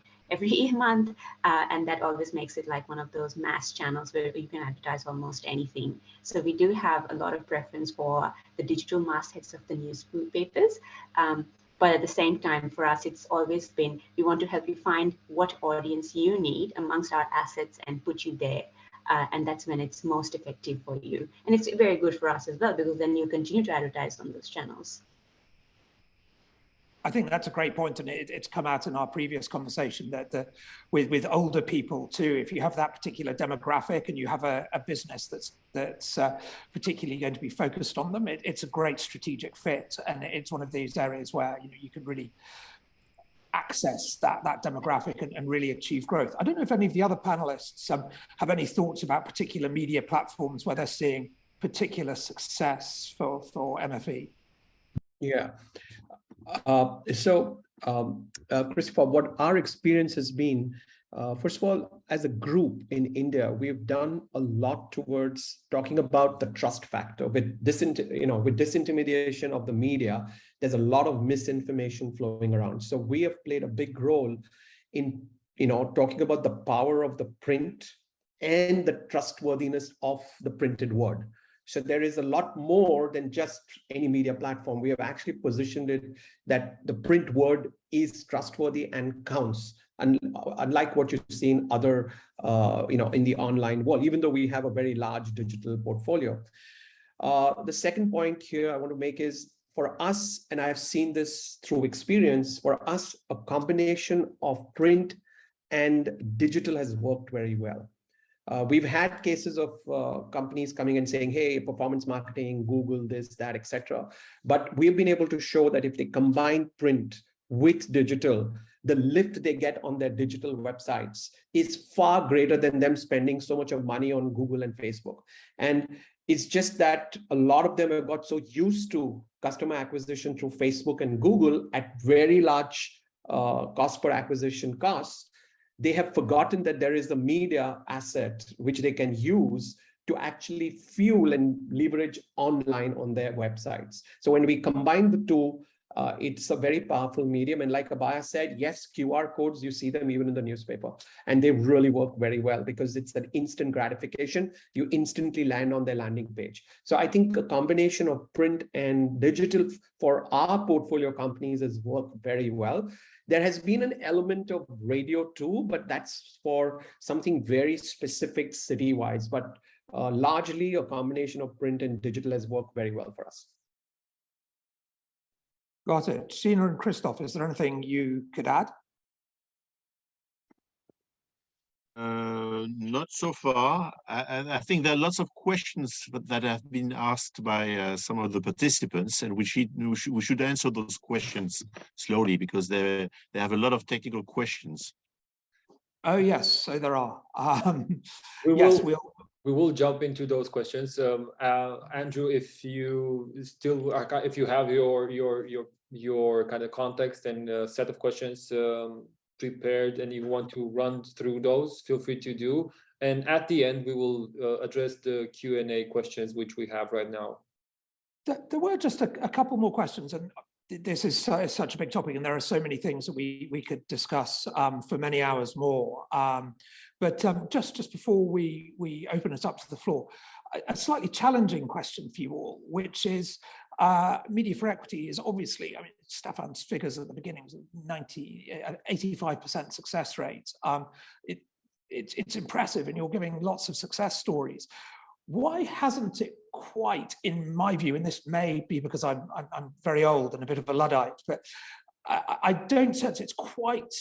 month, and that always makes it like one of those mass channels where you can advertise almost anything. So we do have a lot of preference for the digital mastheads of the newspapers. But at the same time, for us, it's always been, we want to help you find what audience you need amongst our assets and put you there. And that's when it's most effective for you. And it's very good for us as well, because then you continue to advertise on those channels. I think that's a great point, and it's come out in our previous conversation that with older people too, if you have that particular demographic and you have a business that's particularly going to be focused on them, it's a great strategic fit, and it's one of these areas where you can really access that demographic and really achieve growth. I don't know if any of the other panelists have any thoughts about particular media platforms where they're seeing particular success for MFE. Yeah. Christophe, what our experience has been, first of all, as a group in India, we've done a lot towards talking about the trust factor. With disintermediation of the media, there's a lot of misinformation flowing around. So we have played a big role in talking about the power of the print and the trustworthiness of the printed word. So there is a lot more than just any media platform. We have actually positioned it that the print word is trustworthy and counts. And unlike what you see in other, in the online world, even though we have a very large digital portfolio. The second point here I want to make is, for us, and I have seen this through experience, for us, a combination of print and digital has worked very well. We've had cases of companies coming and saying, hey, performance marketing, Google, this, that, etc. But we've been able to show that if they combine print with digital, the lift they get on their digital websites is far greater than them spending so much of money on Google and Facebook. And it's just that a lot of them have got so used to customer acquisition through Facebook and Google at very large cost per acquisition costs. They have forgotten that there is a media asset which they can use to actually fuel and leverage online on their websites. So when we combine the two, it's a very powerful medium. And like Abhaya said, yes, QR codes, you see them even in the newspaper, and they really work very well because it's that instant gratification. You instantly land on their landing page. So I think a combination of print and digital for our portfolio companies has worked very well. There has been an element of radio too, but that's for something very specific city-wise. But largely a combination of print and digital has worked very well for us. Got it. Sheena and Christophe, is there anything you could add? Not so far. I think there are lots of questions that have been asked by some of the participants, and we should answer those questions slowly because they have a lot of technical questions. Oh yes, so there are. We will jump into those questions. Andrew, if you have your kind of context and set of questions prepared and you want to run through those, feel free to do. And at the end, we will address the Q&A questions which we have right now. There were just a couple more questions, and this is such a big topic, and there are so many things that we could discuss for many hours more. But just before we open it up to the floor, a slightly challenging question for you all, which is Media for Equity is obviously, I mean, Stefan's figures at the beginning was 85% success rate. It's impressive, and you're giving lots of success stories. Why hasn't it quite, in my view, and this may be because I'm very old and a bit of a Luddite, but I don't sense it's quite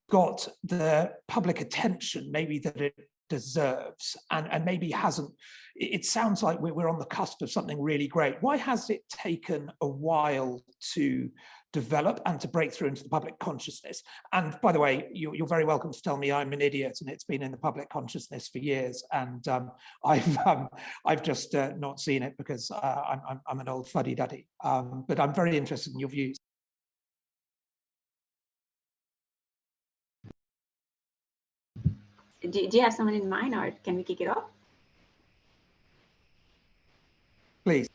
got the public attention maybe that it deserves, and maybe hasn't. It sounds like we're on the cusp of something really great. Why has it taken a while to develop and to break through into the public consciousness? And by the way, you're very welcome to tell me I'm an idiot and it's been in the public consciousness for years, and I've just not seen it because I'm an old fuddy-duddy. But I'm very interested in your views. Do you have someone in mind, or can we kick it off? Please.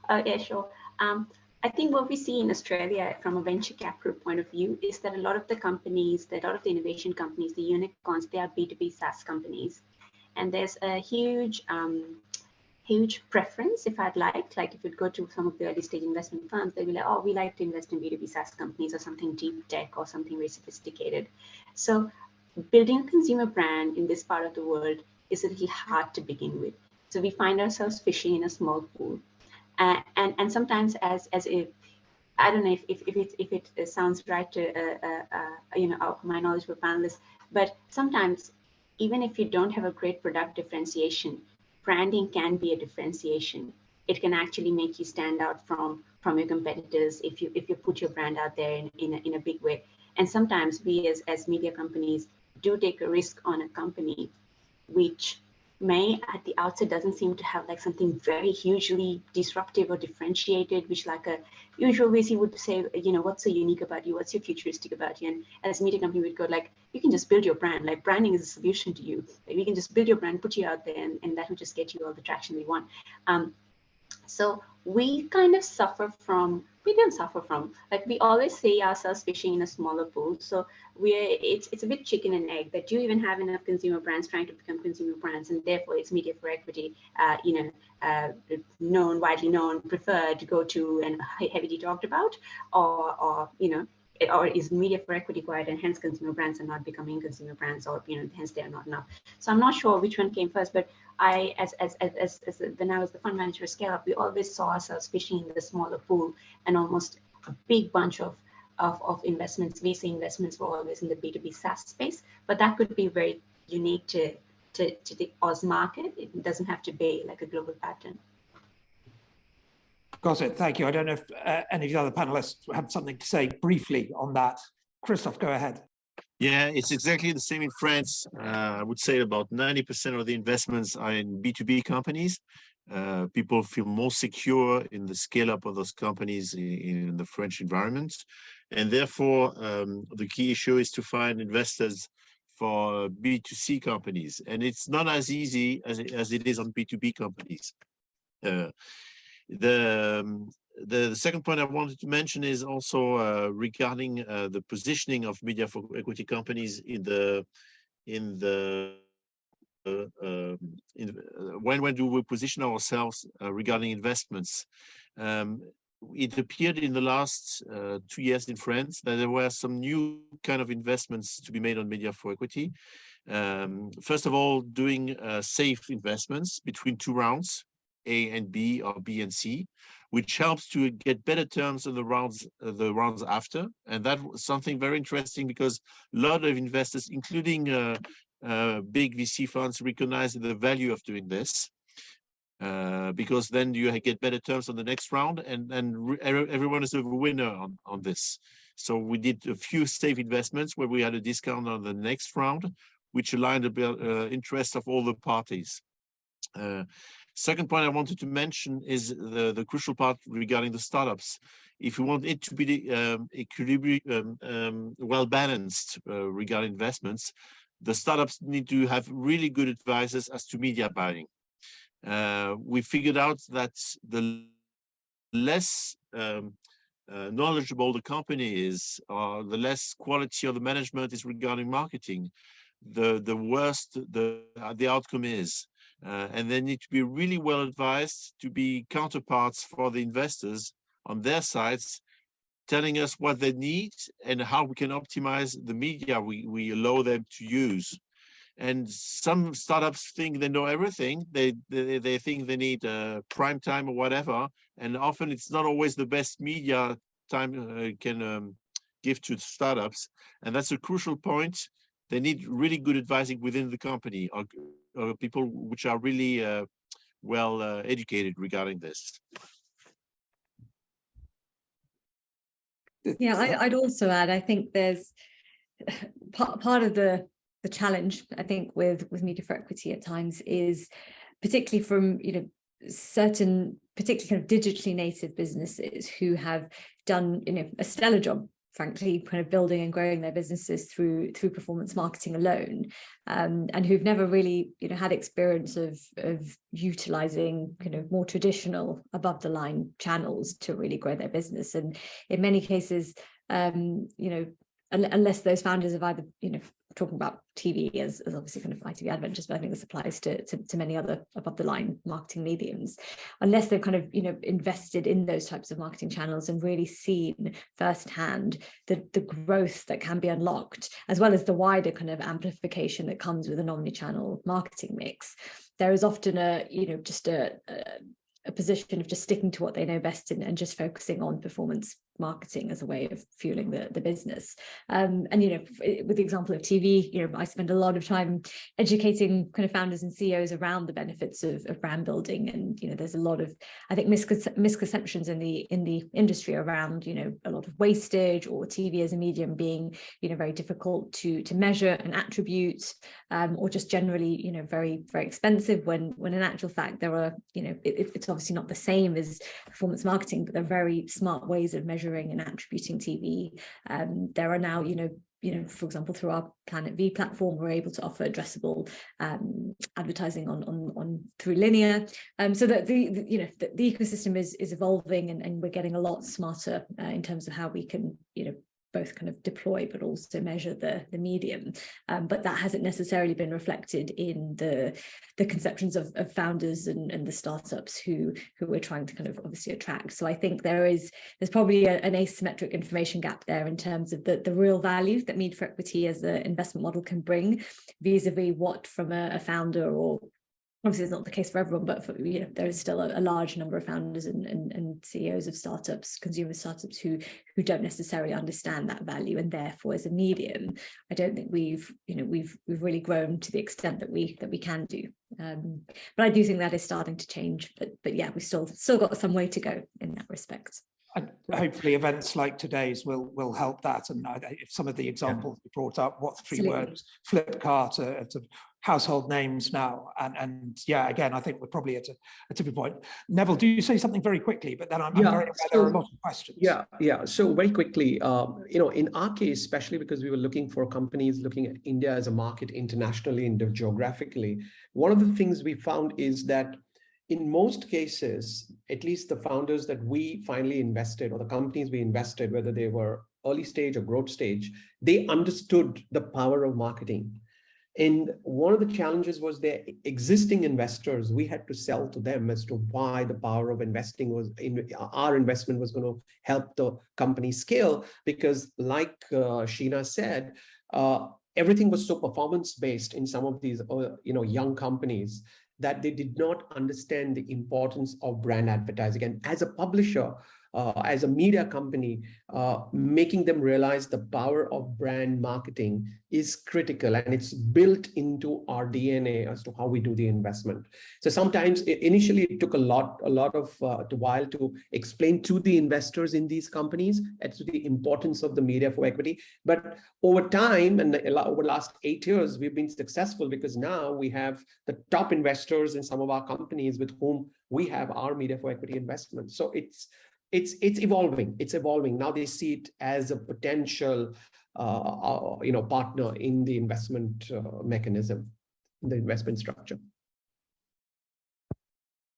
Yeah, sure. I think what we see in Australia from a venture capital point of view is that a lot of the companies, a lot of the innovation companies, the unicorns, they are B2B SaaS companies. And there's a huge preference, if I'd like if you'd go to some of the early stage investment firms, they'd be like, oh, we like to invest in B2B SaaS companies or something deep tech or something very sophisticated. So building a consumer brand in this part of the world is a little hard to begin with. So we find ourselves fishing in a small pool. And sometimes as if, I don't know if it sounds right to my knowledgeable panelists, but sometimes even if you don't have a great product differentiation, branding can be a differentiation. It can actually make you stand out from your competitors if you put your brand out there in a big way. And sometimes we as media companies do take a risk on a company which may at the outset doesn't seem to have like something very hugely disruptive or differentiated, which like a usual VC would say, what's so unique about you? What's so futuristic about you? And as a media company, we'd go like, you can just build your brand. Like branding is a solution to you. Like, we can just build your brand, put you out there, and that will just get you all the traction we want. So we kind of we always see ourselves fishing in a smaller pool. So it's a bit chicken and egg, that you even have enough consumer brands trying to become consumer brands, and therefore it's Media for Equity, widely known, preferred, go to, and heavily talked about, or is Media for Equity quiet, and hence consumer brands are not becoming consumer brands, or hence they are not enough. So I'm not sure which one came first, but when I was the fund manager at Scaleup, we always saw ourselves fishing in the smaller pool, and almost a big bunch of investments, VC investments, were always in the B2B SaaS space. But that could be very unique to the Oz market. It doesn't have to be like a global pattern. Got it. Thank you. I don't know if any of the other panelists have something to say briefly on that. Christophe, go ahead. Yeah, it's exactly the same in France. I would say about 90% of the investments are in B2B companies. People feel more secure in the scale up of those companies in the French environment. And therefore, the key issue is to find investors for B2C companies. And it's not as easy as it is on B2B companies. The second point I wanted to mention is also regarding the positioning of Media for Equity companies when do we position ourselves regarding investments. It appeared in the last 2 years in France that there were some new kind of investments to be made on Media for Equity. First of all, doing safe investments between 2 rounds. A and B or B and C, which helps to get better terms in the rounds after. And that was something very interesting because a lot of investors, including big VC funds, recognize the value of doing this. Because then you get better terms on the next round, and everyone is a winner on this. So we did a few safe investments where we had a discount on the next round, which aligned the interests of all the parties. Second point I wanted to mention is the crucial part regarding the startups. If you want it to be well balanced regarding investments, the startups need to have really good advisors as to media buying. We figured out that the less knowledgeable the company is, or the less quality of the management is regarding marketing, the worse the outcome is. And they need to be really well advised to be counterparts for the investors on their sides, telling us what they need and how we can optimize the media we allow them to use. And some startups think they know everything. They think they need prime time or whatever, and often it's not always the best media time can give to startups. And that's a crucial point. They need really good advising within the company, or people which are really well educated regarding this. Yeah, I'd also add, I think there's part of the challenge, I think, with media for equity at times is particularly from, certain particularly kind of digitally native businesses who have done, a stellar job, frankly, kind of building and growing their businesses through performance marketing alone, and who've never really, had experience of utilizing kind of more traditional above the line channels to really grow their business. And in many cases, unless those founders have either, talking about TV as obviously kind of ITV Adventures, but I think this applies to many other above the line marketing mediums, unless they've kind of, invested in those types of marketing channels and really seen firsthand the growth that can be unlocked, as well as the wider kind of amplification that comes with an omni-channel marketing mix, there is often just a position of just sticking to what they know best and just focusing on performance marketing as a way of fueling the business. And with the example of TV, I spend a lot of time educating kind of founders and CEOs around the benefits of brand building, and there's a lot of, I think, misconceptions in the industry around a lot of wastage, or TV as a medium being very difficult to measure and attribute, or just generally very, very expensive, when in actual fact there are it's obviously not the same as performance marketing, but they're very smart ways of measuring and attributing TV. There are now, for example, through our Planet V platform, we're able to offer addressable advertising on through linear, so that the ecosystem is evolving, and we're getting a lot smarter in terms of how we can both kind of deploy but also measure the medium, but that hasn't necessarily been reflected in the conceptions of founders and the startups who we're trying to kind of obviously attract. So I think there's probably an asymmetric information gap there in terms of the real value that media for equity as an investment model can bring, vis-a-vis what from a founder, or obviously it's not the case for everyone, but there is still a large number of founders and CEOs of startups, consumer startups, who don't necessarily understand that value, and therefore as a medium, I don't think we've really grown to the extent that we can do. But I do think that is starting to change. But yeah, we've still got some way to go in that respect. And hopefully events like today's will help that. And if some of the examples you brought up, what three Absolutely. words, Flipkart, it's household names now. And yeah, again, I think we're probably at a tipping point. Neville, do you say something very quickly? But then I'm very aware there are a lot of questions. Yeah. So very quickly, in our case, especially because we were looking for companies looking at India as a market internationally and geographically, one of the things we found is that in most cases, at least the founders that we finally invested, or the companies we invested, whether they were early stage or growth stage, they understood the power of marketing. And one of the challenges was their existing investors. We had to sell to them as to why the power of investing was our investment was going to help the company scale, because like Sheena said, everything was so performance based in some of these young companies, that they did not understand the importance of brand advertising. And as a publisher, as a media company, making them realize the power of brand marketing is critical, and it's built into our DNA as to how we do the investment. So sometimes initially it took a lot of while to explain to the investors in these companies as to the importance of the media for equity. But over time, and over the last 8 years, we've been successful because now we have the top investors in some of our companies with whom we have our media for equity investments. So it's evolving. It's evolving. Now they see it as a potential, partner in the investment mechanism, the investment structure.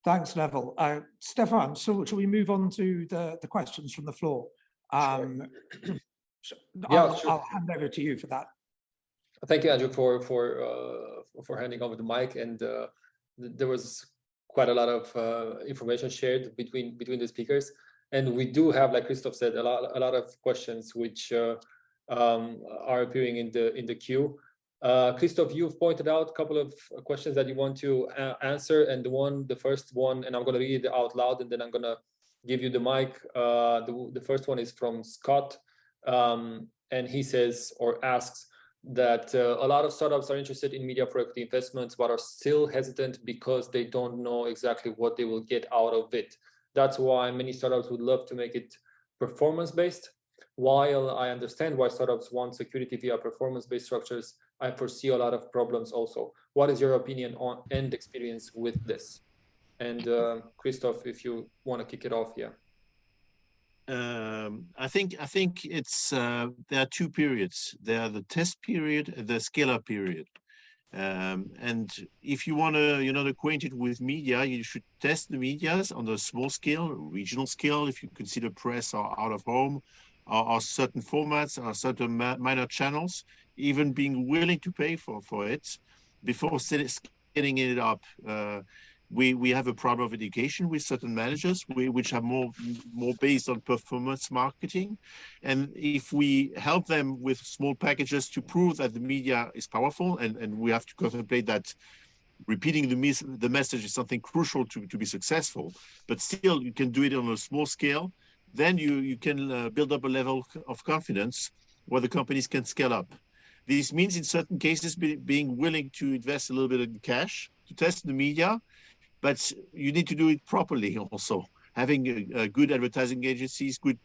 Thanks, Neville. Stefan, so shall we move on to the questions from the floor? Sure. I'll hand over to you for that. Thank you, Andrew, for handing over the mic. And there was quite a lot of information shared between the speakers. And we do have, like Christophe said, a lot of questions which are appearing in the queue. Christophe, you've pointed out a couple of questions that you want to answer, and the first one, and I'm going to read it out loud, and then I'm going to give you the mic. The first one is from Scott, and he says or asks that a lot of startups are interested in media for equity investments, but are still hesitant because they don't know exactly what they will get out of it. That's why many startups would love to make it performance-based. While I understand why startups want security via performance-based structures, I foresee a lot of problems also. What is your opinion on and experience with this? And Christophe, if you want to kick it off here. I think it's there are two periods. There are the test period and the scale-up period. And if you want to, you're not acquainted with media, you should test the medias on the small scale, regional scale, if you consider press or out of home, or certain formats, or certain minor channels, even being willing to pay for it before scaling it up. We have a problem of education with certain managers, which are more based on performance marketing. And if we help them with small packages to prove that the media is powerful, and we have to contemplate that repeating the message is something crucial to be successful, but still you can do it on a small scale, then you can build up a level of confidence where the companies can scale up. This means in certain cases being willing to invest a little bit in cash to test the media, but you need to do it properly also, having good advertising agencies, good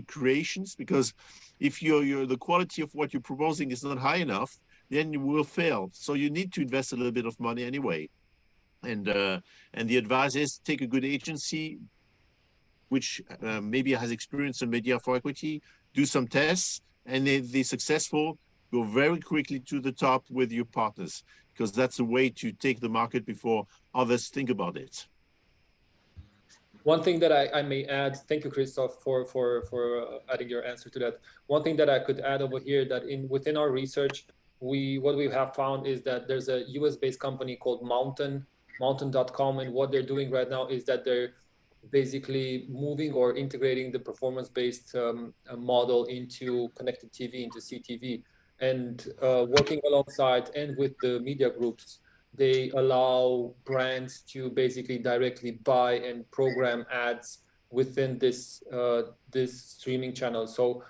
creations, because if the quality of what you're proposing is not high enough, then you will fail. So you need to invest a little bit of money anyway. And the advice is take a good agency, which maybe has experience in media for equity, do some tests, and if they're successful, go very quickly to the top with your partners, because that's a way to take the market before others think about it. One thing that I may add, thank you, Christophe, for adding your answer to that. One thing that I could add over here, that within our research, what we have found is that there's a US-based company called Mountain.com, and what they're doing right now is that they're basically moving or integrating the performance-based model into connected TV, into CTV, and working alongside and with the media groups. They allow brands to basically directly buy and program ads within this streaming channel. So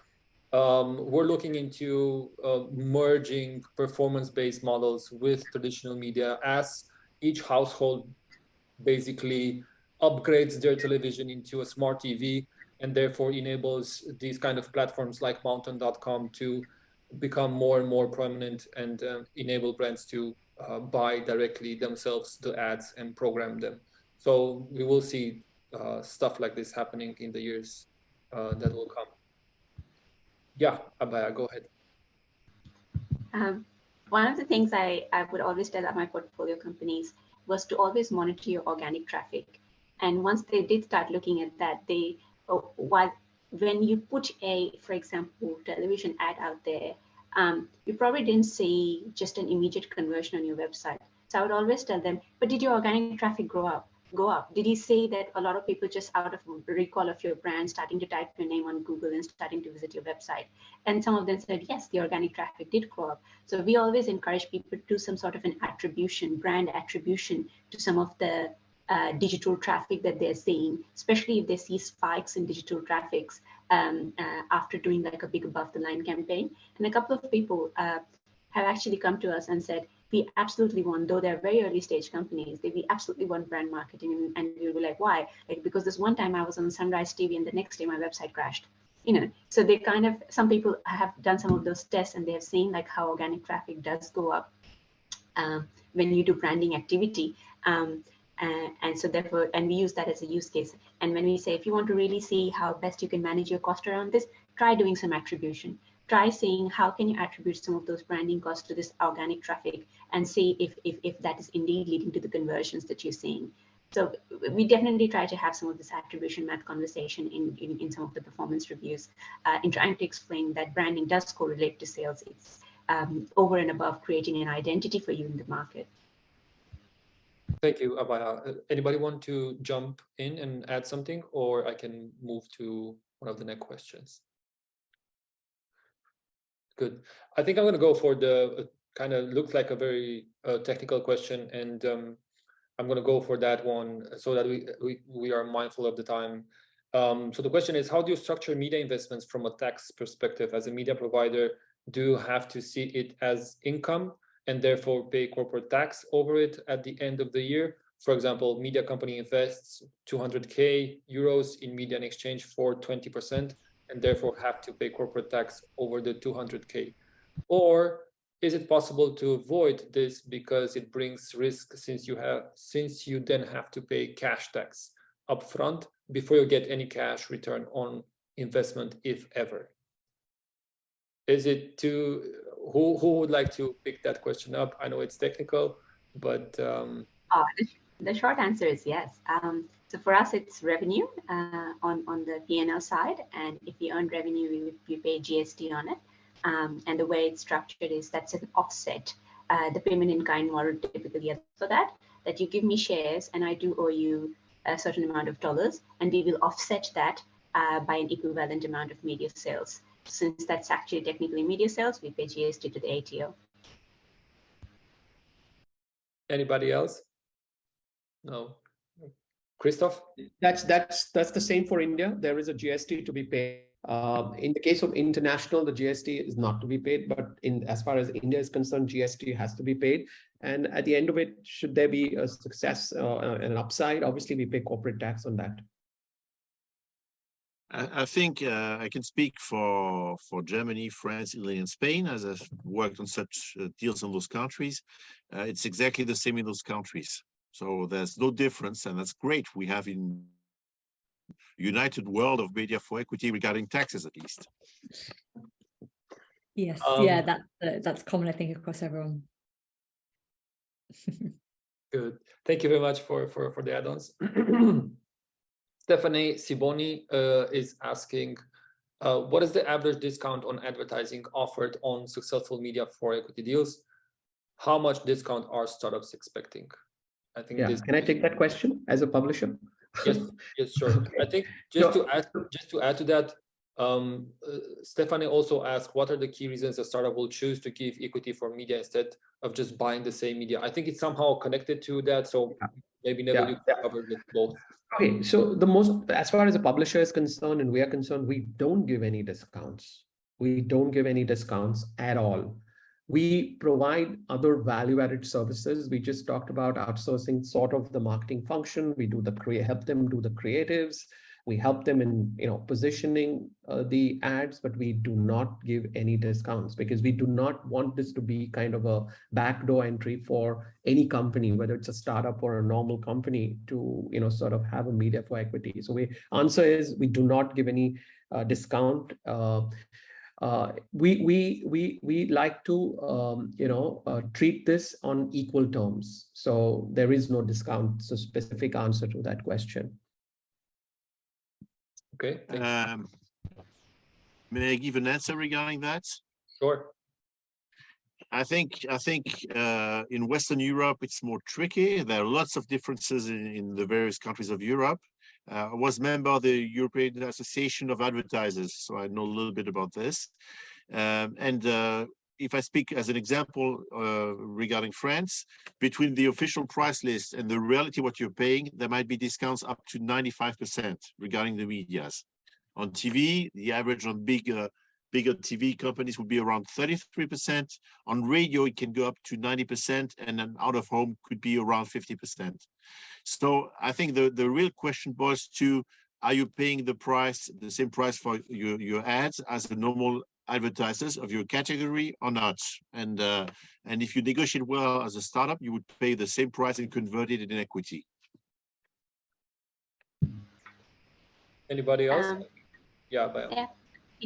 we're looking into merging performance-based models with traditional media as each household basically upgrades their television into a smart TV, and therefore enables these kind of platforms like Mountain.com to become more and more prominent and enable brands to buy directly themselves the ads and program them. So we will see stuff like this happening in the years that will come. Yeah, Abhaya, go ahead. One of the things I would always tell my portfolio companies was to always monitor your organic traffic. And once they did start looking at that, when you put for example, television ad out there, you probably didn't see just an immediate conversion on your website. So I would always tell them, but did your organic traffic grow up? go up? Did he say that a lot of people just out of recall of your brand starting to type your name on Google and starting to visit your website? And some of them said, yes, the organic traffic did go up. So we always encourage people to do some sort of an attribution, brand attribution to some of the digital traffic that they're seeing, especially if they see spikes in digital traffics after doing like a big above the line campaign. And a couple of people have actually come to us and said, we absolutely want, though they're very early stage companies, we absolutely want brand marketing. And we were like, why? Like, because this one time I was on Sunrise TV and the next day my website crashed. You know, so they kind of, some people have done some of those tests and they have seen like how organic traffic does go up when you do branding activity. And so therefore, and we use that as a use case. And when we say, if you want to really see how best you can manage your cost around this, try doing some attribution. Try saying, how can you attribute some of those branding costs to this organic traffic and see if that is indeed leading to the conversions that you're seeing. So we definitely try to have some of this attribution math conversation in some of the performance reviews in trying to explain that branding does correlate to sales. It's over and above creating an identity for you in the market. Thank you, Abhaya. Anybody want to jump in and add something, or I can move to one of the next questions? Good. I think I'm going to go for the kind of looks like a very technical question, and I'm going to go for that one so that we are mindful of the time. So the question is, how do you structure media investments from a tax perspective? As a media provider, do you have to see it as income and therefore pay corporate tax over it at the end of the year? For example, media company invests 200K euros in media and exchange for 20%, and therefore have to pay corporate tax over the 200K. Or is it possible to avoid this because it brings risk, since you then have to pay cash tax upfront before you get any cash return on investment, if ever? Is it too, who would like to pick that question up? I know it's technical, but the short answer is yes. So for us, it's revenue on the P&L side, and if we earn revenue, we pay GST on it. And the way it's structured is that's an offset. The payment in kind model typically for that you give me shares and I do owe you a certain amount of dollars, and we will offset that by an equivalent amount of media sales. Since that's actually technically media sales, we pay GST to the ATO. Anybody else? No. Christophe? That's the same for India. There is a GST to be paid. In the case of international, the GST is not to be paid, but as far as India is concerned, GST has to be paid. And at the end of it, should there be a success and an upside, obviously we pay corporate tax on that. I think I can speak for Germany, France, Italy, and Spain, as I've worked on such deals in those countries. It's exactly the same in those countries. So there's no difference, and that's great. We have in united world of media for equity regarding taxes, at least. Yes, yeah, that's common, I think, across everyone. Good. Thank you very much for the add-ons. Stephanie Siboni is asking, what is the average discount on advertising offered on successful media for equity deals? How much discount are startups expecting? I think Can I take that question as a publisher? Yes, sure. Okay. I think just to add to that, Stephanie also asked, what are the key reasons a startup will choose to give equity for media instead of just buying the same media? I think it's somehow connected to that. So maybe Neville, you can cover both. Okay, so as far as a publisher is concerned and we are concerned, we don't give any discounts. We don't give any discounts at all. We provide other value-added services. We just talked about outsourcing sort of the marketing function. We do help them do the creatives. We help them in positioning the ads, but we do not give any discounts because we do not want this to be kind of a backdoor entry for any company, whether it's a startup or a normal company, to sort of have a media for equity. So answer is we do not give any discount. We like to treat this on equal terms. So there is no discount. So specific answer to that question. Okay. May I give an answer regarding that? Sure. I think in Western Europe it's more tricky. There are lots of differences in the various countries of Europe. I was member of the European Association of Advertisers, so I know a little bit about this. If I speak as an example regarding France, between the official price list and the reality what you're paying, there might be discounts up to 95% regarding the medias. On TV, the average on bigger TV companies would be around 33%. On radio, it can go up to 90%, and then out of home could be around 50%. So I think the real question boils to, are you paying the same price for your ads as the normal advertisers of your category or not? And if you negotiate well as a startup, you would pay the same price and convert it in equity. Anybody else? Yeah, Abhaya. Yeah.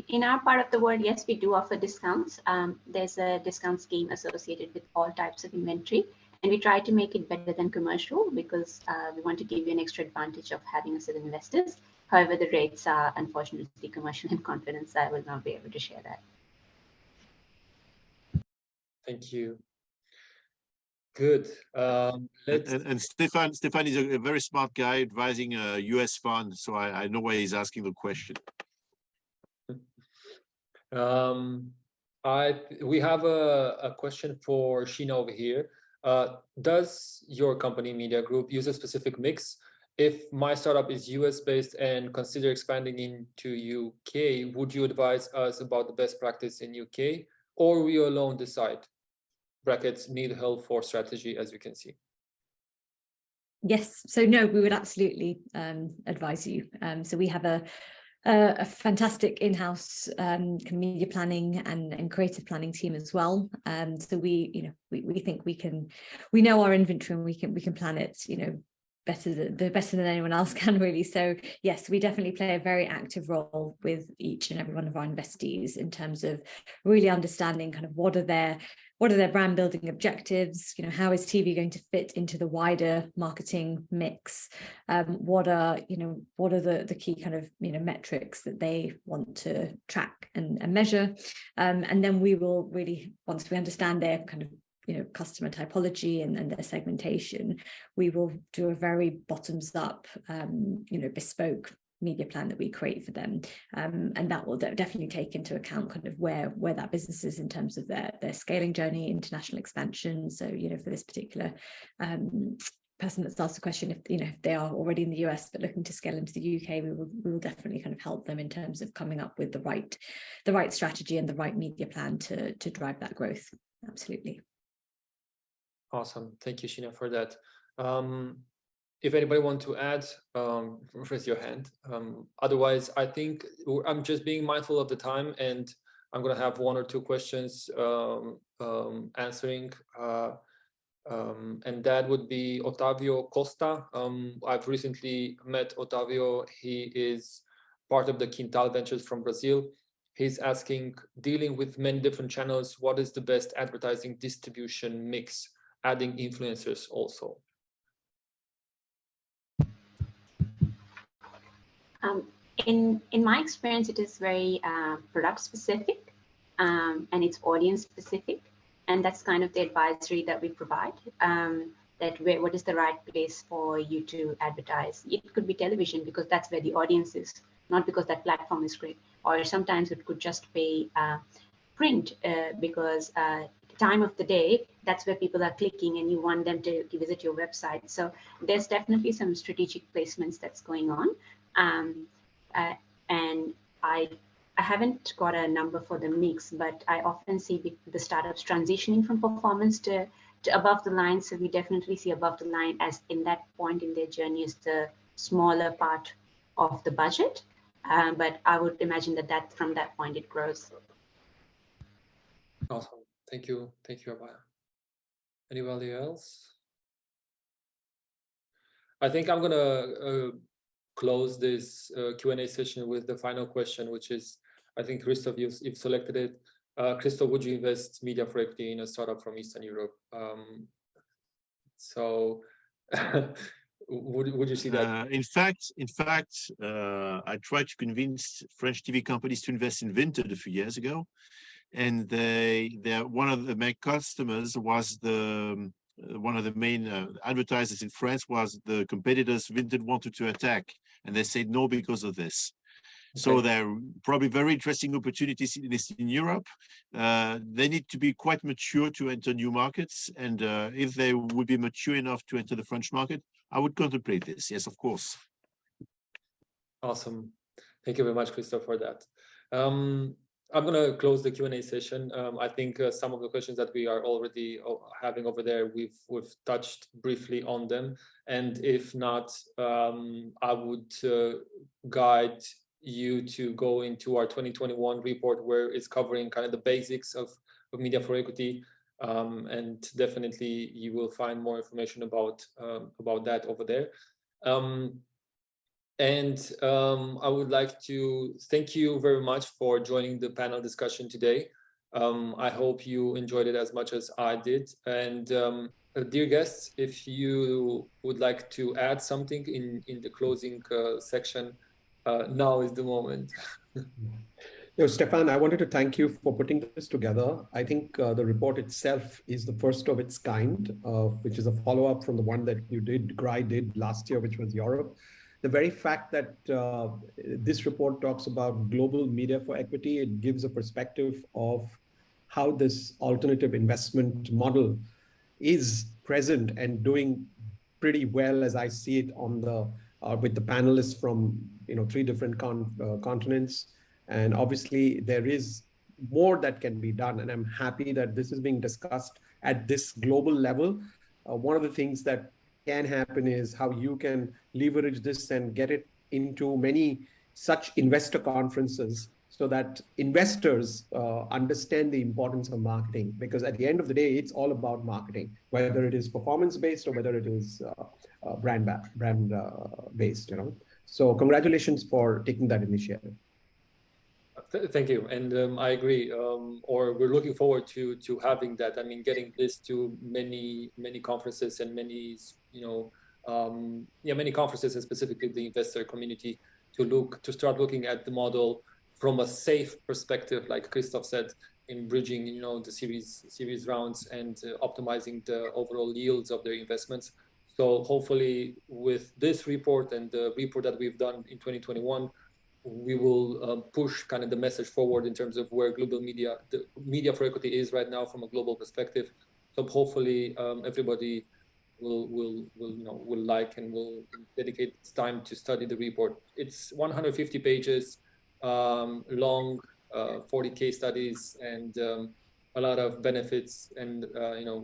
In our part of the world, yes, we do offer discounts. There's a discount scheme associated with all types of inventory, and we try to make it better than commercial because we want to give you an extra advantage of having us as investors. However, the rates are unfortunately commercial in confidence. I will not be able to share that. Thank you. Good. And Stefan is a very smart guy advising a US fund, so I know why he's asking the question. We have a question for Sheena over here. Does your company Media Group use a specific mix? If my startup is US based and consider expanding into UK, would you advise us about the best practice in UK, or we alone decide? Brackets need help for strategy, as you can see. Yes, so no, we would absolutely advise you. So we have a fantastic in-house media planning and creative planning team as well. So we think we know our inventory and we can plan it, better than anyone else can, really. So yes, we definitely play a very active role with each and every one of our investees in terms of really understanding kind of what are their brand building objectives, how is TV going to fit into the wider marketing mix, what are the key kind of metrics that they want to track and measure, and then we will really, once we understand their kind of customer typology and their segmentation, we will do a very bottoms up bespoke media plan that we create for them, and that will definitely take into account kind of where that business is in terms of their scaling journey, international expansion. So for this particular person that's asked the question, if they are already in the US but looking to scale into the UK, we will definitely kind of help them in terms of coming up with the right strategy and the right media plan to drive that growth. Absolutely. Awesome. Thank you, Sheena, for that. If anybody wants to add, raise your hand. Otherwise, I think I'm just being mindful of the time, and I'm going to have one or two questions answering. And that would be Otavio Costa. I've recently met Otavio. He is part of the Quintal Ventures from Brazil. He's asking, dealing with many different channels, what is the best advertising distribution mix, adding influencers also? In my experience, it is very product specific and it's audience specific, and that's kind of the advisory that we provide. What is the right place for you to advertise? It could be television because that's where the audience is, not because that platform is great. Or sometimes it could just be print because time of the day, that's where people are clicking and you want them to visit your website. So there's definitely some strategic placements that's going on. And I haven't got a number for the mix, but I often see the startups transitioning from performance to above the line. So we definitely see above the line as in that point in their journey is the smaller part of the budget. But I would imagine that from that point it grows. Awesome. Thank you, Abhaya. Anybody else? I think I'm gonna close this Q&A session with the final question, which is, I think Christophe, you've selected it. Christophe, would you invest media for equity in a startup from Eastern Europe? So would you see that? In fact, I tried to convince French TV companies to invest in Vinted a few years ago. and one of the main customers was one of the main advertisers in France was the competitors Vinted wanted to attack, and they said no because of this. So there are probably very interesting opportunities in Europe. They need to be quite mature to enter new markets. And if they would be mature enough to enter the French market, I would contemplate this. Yes, of course. Awesome. Thank you very much, Christophe, for that. I'm going to close the Q&A session. I think some of the questions that we are already having over there, we've touched briefly on them. And if not, I would guide you to go into our 2021 report, where it's covering kind of the basics of media for equity, and definitely you will find more information about that over there. I would like to thank you very much for joining the panel discussion today. I hope you enjoyed it as much as I did. And dear guests, if you would like to add something in the closing section, now is the moment. Stefan, I wanted to thank you for putting this together. I think the report itself is the first of its kind, which is a follow-up from the one that GRI did last year, which was Europe. The very fact that this report talks about global media for equity, it gives a perspective of how this alternative investment model is present and doing pretty well, as I see it on the with the panelists from 3 different continents. And obviously there is more that can be done, and I'm happy that this is being discussed at this global level. One of the things that can happen is how you can leverage this and get it into many such investor conferences, so that investors understand the importance of marketing, because at the end of the day, it's all about marketing, whether it is performance-based or whether it is brand-based. So congratulations for taking that initiative. Thank you, and I agree. Or we're looking forward to having that. I mean, getting this to many conferences and many conferences, and specifically the investor community, to start looking at the model from a safe perspective, like Christophe said, in bridging the series rounds and optimizing the overall yields of their investments. So hopefully with this report and the report that we've done in 2021, we will push kind of the message forward in terms of where global media, the media for equity is right now from a global perspective. So hopefully everybody will like and will dedicate time to study the report. It's 150 pages long, 40 case studies, and a lot of benefits and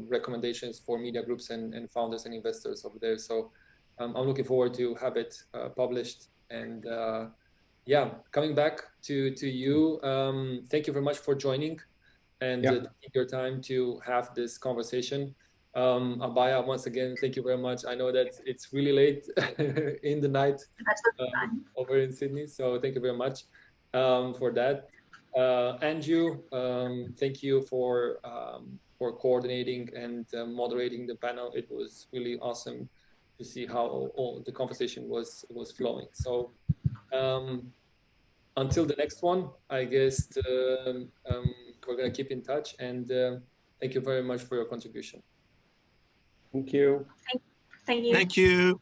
recommendations for media groups and founders and investors over there. So I'm looking forward to have it published. And coming back to you, thank you very much for joining and taking your time to have this conversation. Abhaya, once again, thank you very much. I know that it's really late in the night over in Sydney, so thank you very much for that. Andrew, thank you for coordinating and moderating the panel. It was really awesome to see how all the conversation was flowing. So until the next one, I guess we're gonna keep in touch, and thank you very much for your contribution. Thank you. Thank you. Thank you.